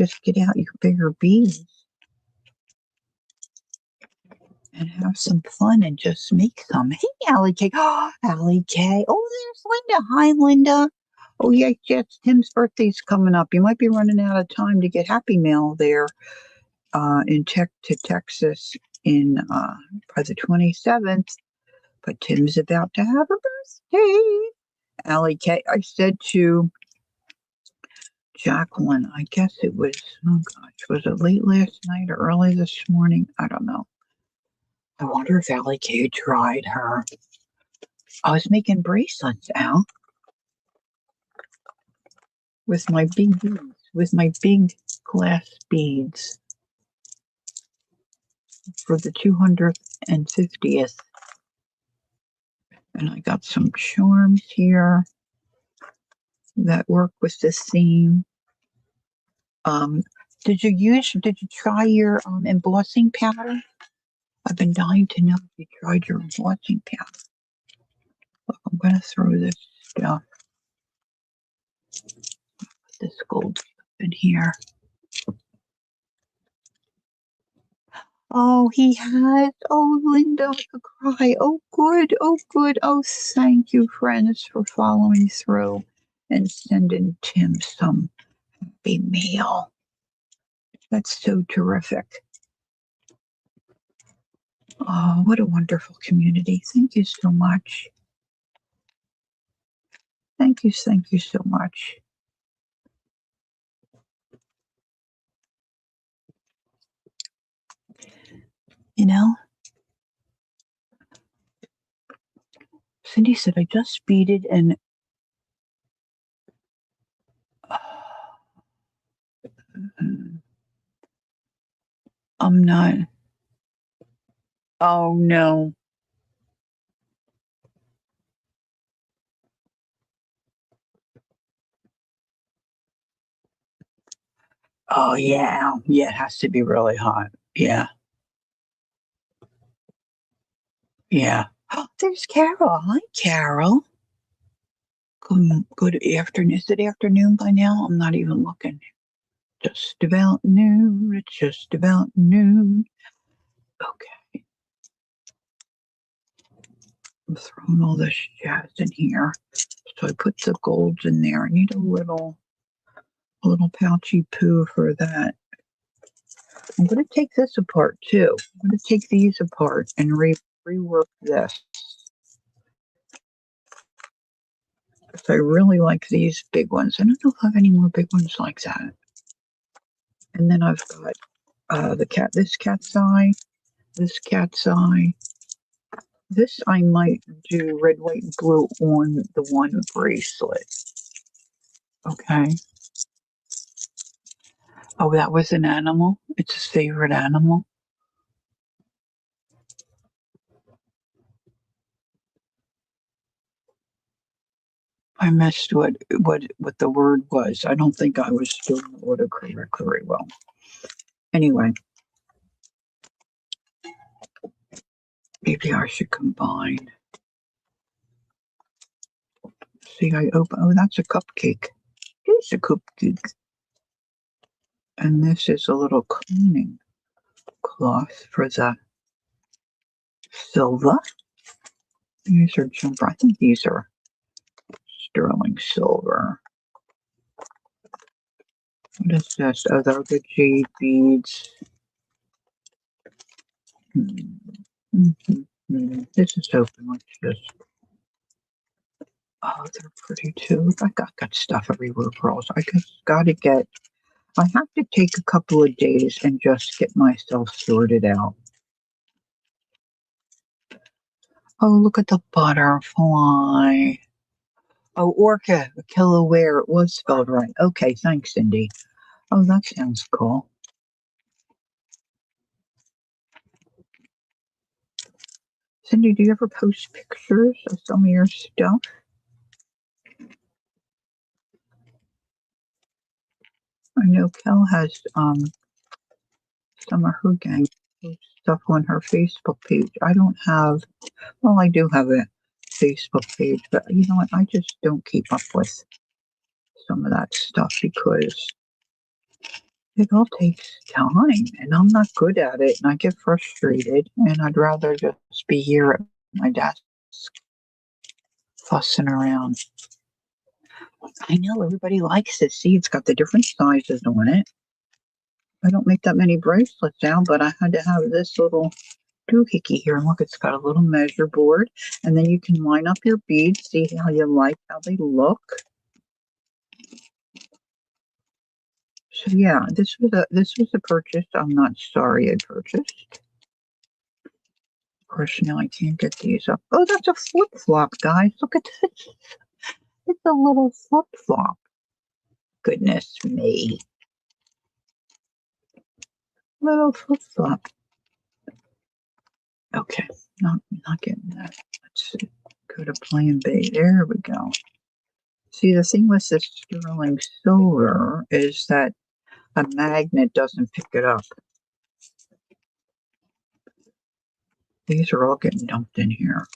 S1: Just get out your bigger beads and have some fun and just make some. Hey, Allie K. Oh, Allie K. Oh, there's Linda. Hi, Linda. Oh, yeah, yes, Tim's birthday's coming up. You might be running out of time to get Happy Mail there to Texas by the 27th. But Tim's about to have a birthday. Allie K. I said to Jacqueline, I guess it was, oh gosh, was it late last night or early this morning? I don't know. I wonder if Allie K tried her. I was making bracelets, Al, with my big beads, with my big glass beads for the 250th. And I got some charms here that work with this theme. Did you try your embossing powder? I've been dying to know if you tried your embossing powder. Look, I'm going to throw this stuff, this gold stuff in here. Oh, he has. Oh, Linda, I could cry. Oh, good. Oh, good. Oh, thank you, friends, for following through and sending Tim some happy mail. That's so terrific. Oh, what a wonderful community. Thank you so much. Thank you so much. You know, Cindy said I just beat it and I'm not. Oh no. Oh yeah. Yeah, it has to be really hot. Yeah. Yeah. Oh, there's Carol. Hi, Carol. Good afternoon. Is it afternoon by now? I'm not even looking. Just about noon. It's just about noon. Okay. I'm throwing all this jazz in here. So I put the golds in there. I need a little pouchy poo for that. I'm going to take this apart too. I'm going to take these apart and rework this. So I really like these big ones. I don't know if I have any more big ones like that. And then I've got this cat's eye, this cat's eye. This I might do red, white, and blue on the one bracelet. Okay. Oh, that was an animal. It's his favorite animal. I missed what the word was. I don't think I was doing the autocorrect very well. Anyway, maybe I should combine. See, I open. Oh, that's a cupcake. It's a cupcake, and this is a little cleaning cloth for the silver. These are jumper. I think these are sterling silver. What is this? Oh, they're the jade beads. This is open. Let's just. Oh, they're pretty too. I got stuff everywhere, girls. I just gotta get. I have to take a couple of days and just get myself sorted out. Oh, look at the butterfly. Oh, orca, Kilauea. It was spelled right. Okay, thanks, Cindy. Oh, that sounds cool. Cindy, do you ever post pictures of some of your stuff? I know Kel has some of her gang stuff on her Facebook page. I don't have, well, I do have a Facebook page, but you know what? I just don't keep up with some of that stuff because it all takes time and I'm not good at it and I get frustrated and I'd rather just be here at my desk fussing around. I know everybody likes it. See, it's got the different sizes on it. I don't make that many bracelets now, but I had to have this little doohickey here. And look, it's got a little measure board. And then you can line up your beads, see how you like how they look. So yeah, this was a purchase I'm not sorry I purchased. Of course, now I can't get these up. Oh, that's a flip flop, guys. Look at this. It's a little flip flop. Goodness me. Little flip flop. Okay, not getting that. Let's see. Go to plan B. There we go. See, the thing with this sterling silver is that a magnet doesn't pick it up. These are all getting dumped in here.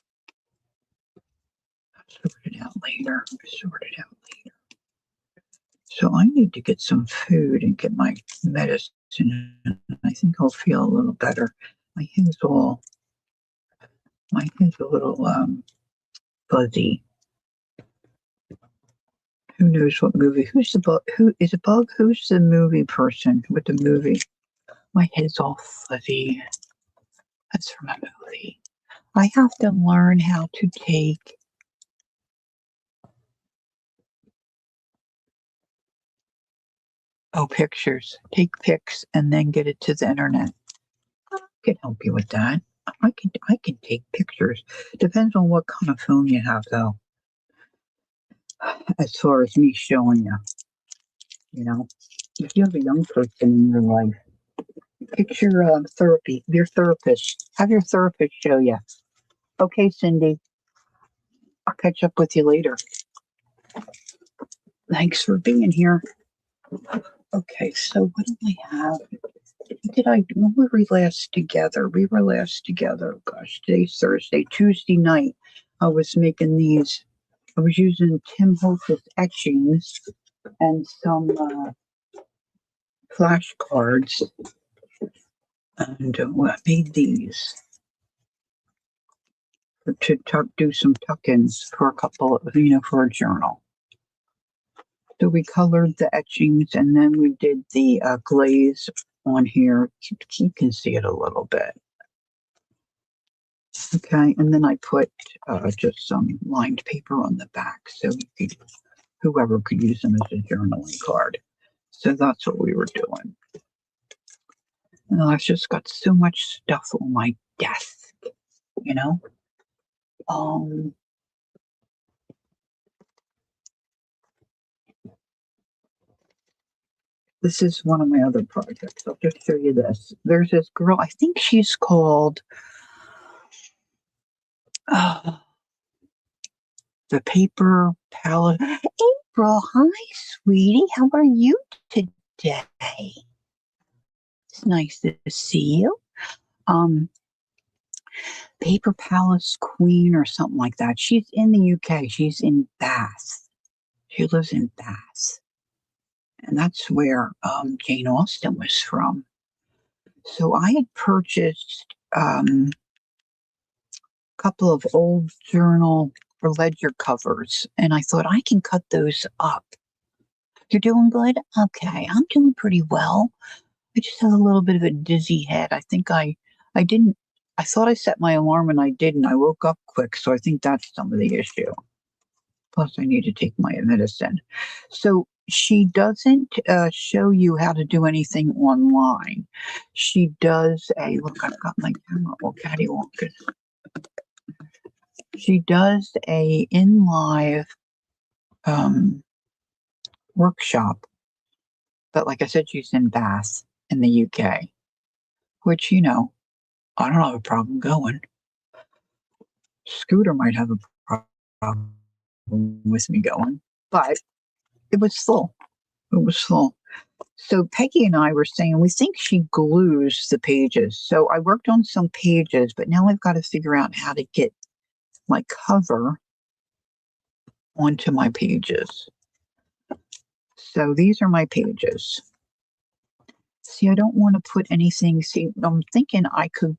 S1: I'll sort it out later. Sort it out later. So I need to get some food and get my medicine. I think I'll feel a little better. My head's a little fuzzy. Who knows what movie? Who's the bug? Who is a bug? Who's the movie person with the movie? My head's all fuzzy. That's from a movie. I have to learn how to take pictures, take pics, and then get it to the internet. can help you with that. I can take pictures. Depends on what kind of phone you have, though. As far as me showing you, you know, if you have a young person in your life, picture therapy. Your therapist. Have your therapist show you. Okay, Cindy. I'll catch up with you later. Thanks for being here. Okay, so what do I have? When were we last together? We were last together. Gosh, today's Thursday. Tuesday night, I was making these. I was using Tim Holtz's etchings and some flashcards, and I made these to do some tuck-ins for a couple of, for a journal. So we colored the etchings, and then we did the glaze on here. You can see it a little bit. Okay, and then I put just some lined paper on the back so whoever could use them as a journaling card. So that's what we were doing. And I've just got so much stuff on my desk, you know. This is one of my other projects. I'll just show you this. There's this girl, I think she's called the Paper Palette. April, hi, sweetie. How are you today? It's nice to see you. Paper Palace Queen or something like that. She's in the UK. She's in Bath. She lives in Bath. And that's where Jane Austen was from. So I had purchased a couple of old journal or ledger covers, and I thought I can cut those up. You're doing good? Okay, I'm doing pretty well. I just have a little bit of a dizzy head. I think I didn't, I thought I set my alarm and I didn't. I woke up quick, so I think that's some of the issue. Plus, I need to take my medicine. So she doesn't show you how to do anything online. She does look, I've got my camera all cattywampus. She does a in live workshop, but like I said, she's in Bath in the UK, which, I don't have a problem going. Scooter might have a problem with me going, but it was full. It was full. So Peggy and I were saying we think she glues the pages. So I worked on some pages, but now I've got to figure out how to get my cover onto my pages. So these are my pages. See, I don't want to put anything. See, I'm thinking I could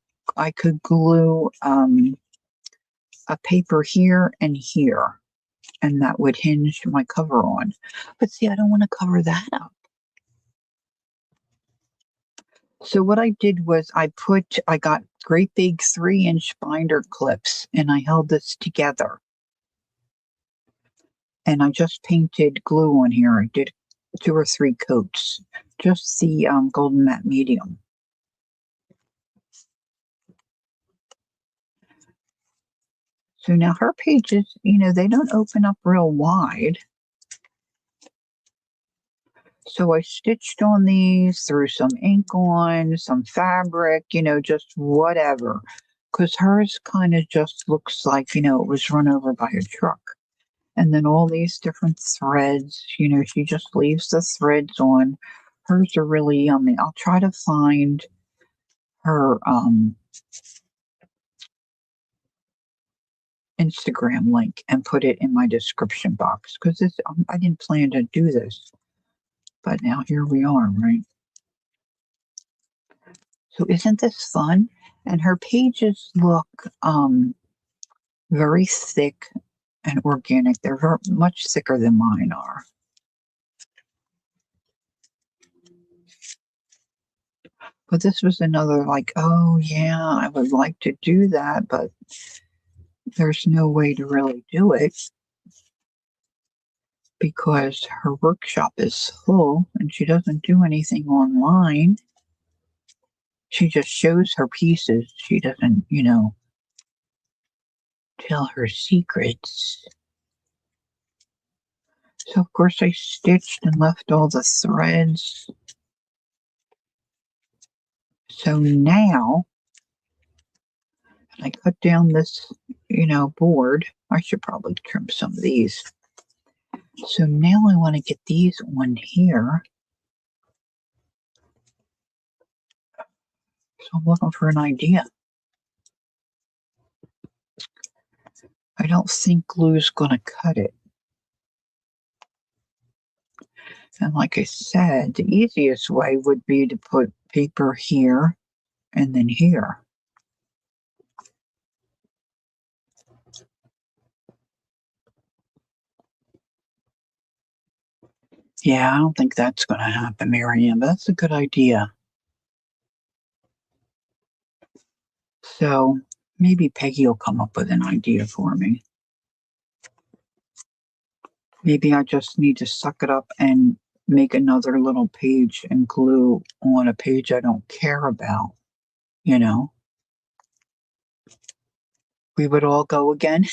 S1: glue a paper here and here, and that would hinge my cover on. But see, I don't want to cover that up. So what I did was I got great big 3-inch binder clips, and I held this together. And I just painted glue on here. I did 2 or 3 coats, just the golden matte medium. So now her pages, they don't open up real wide. So I stitched on these, threw some ink on, some fabric, just whatever. Because hers kind of just looks like, it was run over by a truck. And then all these different threads, she just leaves the threads on. Hers are really yummy. I'll try to find her Instagram link and put it in my description box, because I didn't plan to do this. But now here we are, right? So isn't this fun? And her pages look very thick and organic. They're very much thicker than mine are. But this was another oh yeah, I would like to do that, but there's no way to really do it because her workshop is full and she doesn't do anything online. She just shows her pieces. She doesn't, tell her secrets. So, of course, I stitched and left all the threads. So now I cut down this, board. I should probably trim some of these. So now I want to get these on here. So I'm looking for an idea. I don't think glue's going to cut it. And like I said, the easiest way would be to put paper here and then here. Yeah, I don't think that's going to happen, Miriam, but that's a good idea. So maybe Peggy will come up with an idea for me. Maybe I just need to suck it up and make another little page and glue on a page I don't care about, you know? We would all go again.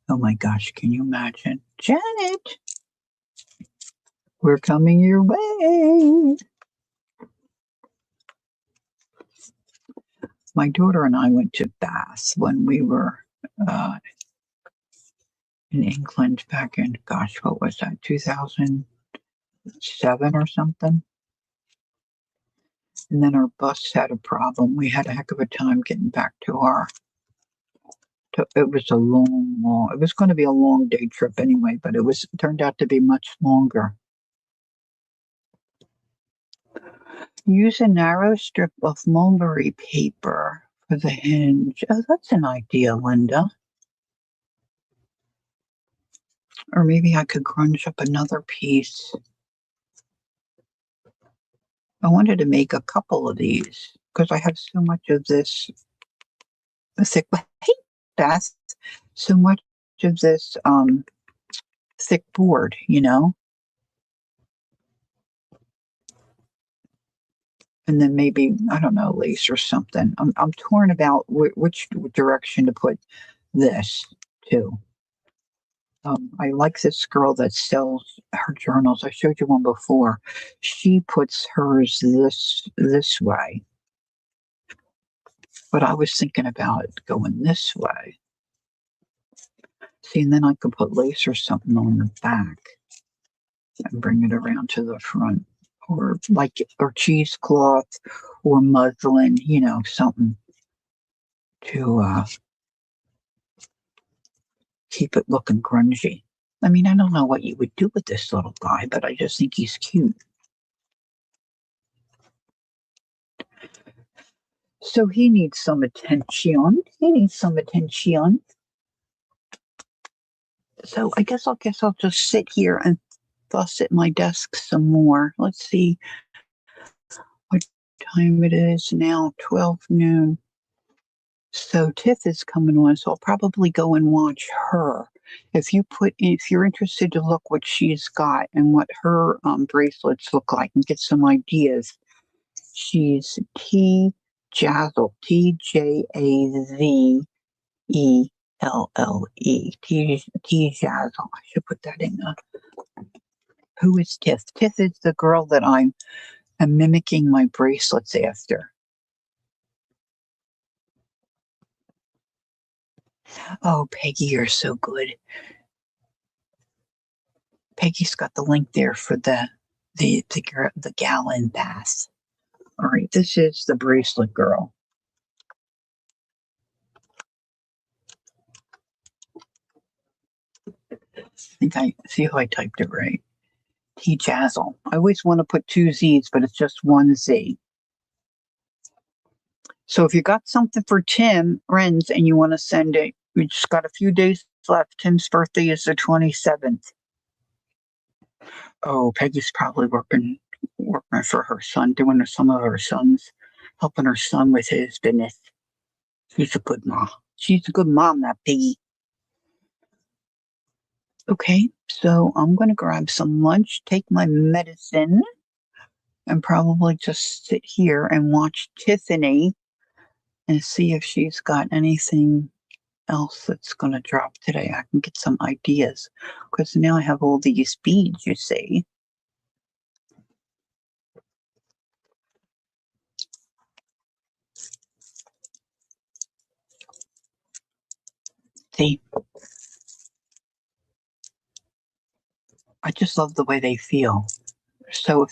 S1: Oh my gosh, can you imagine? Janet, we're coming your way. My daughter and I went to Bath when we were in England back in, gosh, what was that, 2007 or something? And then our bus had a problem. We had a heck of a time getting back to it was a long, it was going to be a long day trip anyway, but it turned out to be much longer. Use a narrow strip of mulberry paper for the hinge. Oh, that's an idea, Linda. Or maybe I could crunch up another piece. I wanted to make a couple of these because I have so much of this thick, hey, Beth, so much of this thick board, and then maybe, I don't know, lace or something. I'm torn about which direction to put this to. I like this girl that sells her journals. I showed you one before. She puts hers this way, but I was thinking about it going this way. See, and then I could put lace or something on the back and bring it around to the front, or cheesecloth or muslin, something to keep it looking grungy. I mean, I don't know what you would do with this little guy, but I just think he's cute. So he needs some attention. So I guess I'll just sit here and fuss at my desk some more. Let's see what time it is now, 12 noon. So Tiff is coming on, so I'll probably go and watch her. If you're interested to look what she's got and what her bracelets look like and get some ideas, she's T Jazzle, TJAZELLE, T Jazzle. I should put that in. Who is Tiff? Tiff is the girl that I'm mimicking my bracelets after. Oh, Peggy, you're so good. Peggy's got the link there for the gal in Bath. All right, this is the bracelet girl. I think I see how I typed it right. T Jazzle. I always want to put two Z's, but it's just one Z. So if you got something for Tim Renz and you want to send it, we just got a few days left. Tim's birthday is the 27th. Oh, Peggy's probably working for her son, doing some of her son's, helping her son with his business. She's a good mom. She's a good mom, that Peggy. Okay, so I'm going to grab some lunch, take my medicine, and probably just sit here and watch Tiffany and see if she's got anything else that's going to drop today. I can get some ideas because now I have all these beads, you see. See, I just love the way they feel. So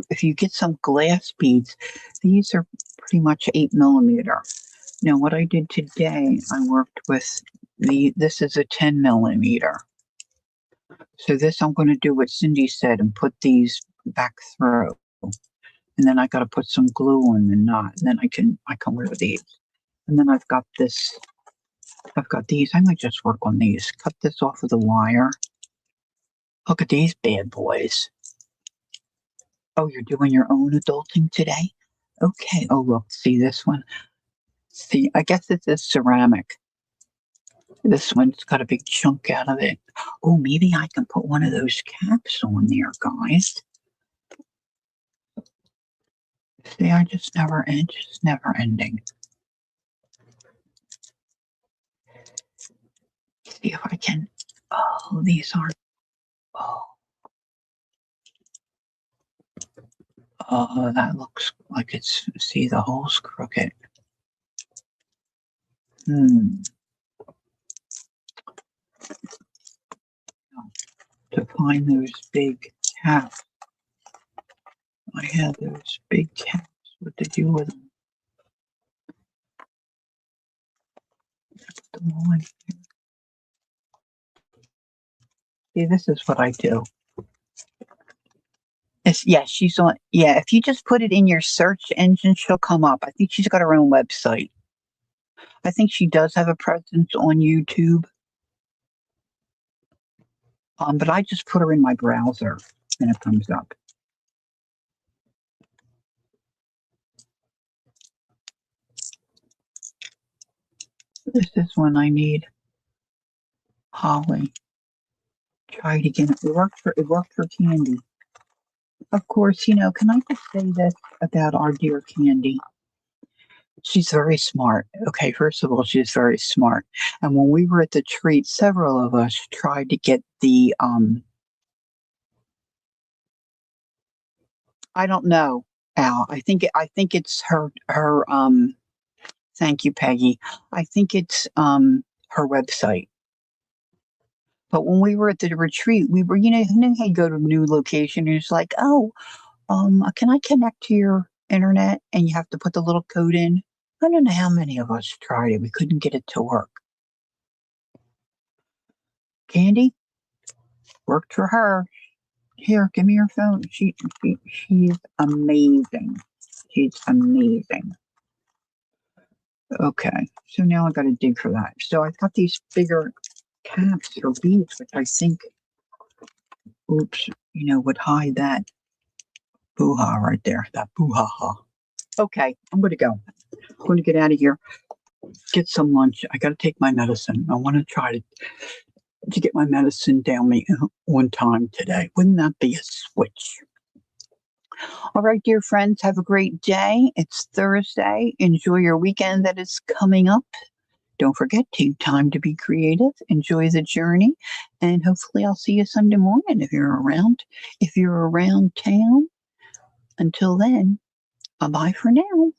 S1: if you get some glass beads, these are pretty much 8 millimeter. Now, what I did today, I worked with this is a 10 millimeter. So this I'm going to do what Cindy said and put these back through. And then I got to put some glue on the knot. And then I can wear these. And then I've got these. I might just work on these. Cut this off of the wire. Look at these bad boys. Oh, you're doing your own adulting today? Okay. Oh, look, see this one? See, I guess this is ceramic. This one's got a big chunk out of it. Oh, maybe I can put one of those caps on there, guys. See, just never ending. See if I can. Oh, these aren't. Oh, that looks like it's. See, the hole's crooked. To find those big caps. I have those big caps. What to do with them? Put them all in here. See, this is what I do. She's on. Yeah, if you just put it in your search engine, she'll come up. I think she's got her own website. I think she does have a presence on YouTube. But I just put her in my browser and it comes up. This is one I need. Holly. Try it again. It worked for Candy. Of course, can I just say this about our dear Candy? She's very smart. Okay, first of all, she's very smart. And when we were at the treat, several of us tried to get the I don't know, Al. I think it's her thank you, Peggy. I think it's her website. But when we were at the retreat, we were, how you go to a new location and it's like, oh, can I connect to your internet? And you have to put the little code in. I don't know how many of us tried it. We couldn't get it to work. Candy worked for her. Here, give me your phone. She's amazing. She's amazing. Okay, so now I got to dig for that. So I've got these bigger caps or beads, which I think, would hide that boo-ha right there. That boo-ha-ha. Okay, I'm going to go. I'm going to get out of here, get some lunch. I got to take my medicine. I want to try to get my medicine down me on time today. Wouldn't that be a switch? All right, dear friends, have a great day. It's Thursday. Enjoy your weekend that is coming up. Don't forget, take time to be creative. Enjoy the journey. And hopefully I'll see you Sunday morning if you're around. If you're around town. Until then, bye-bye for now.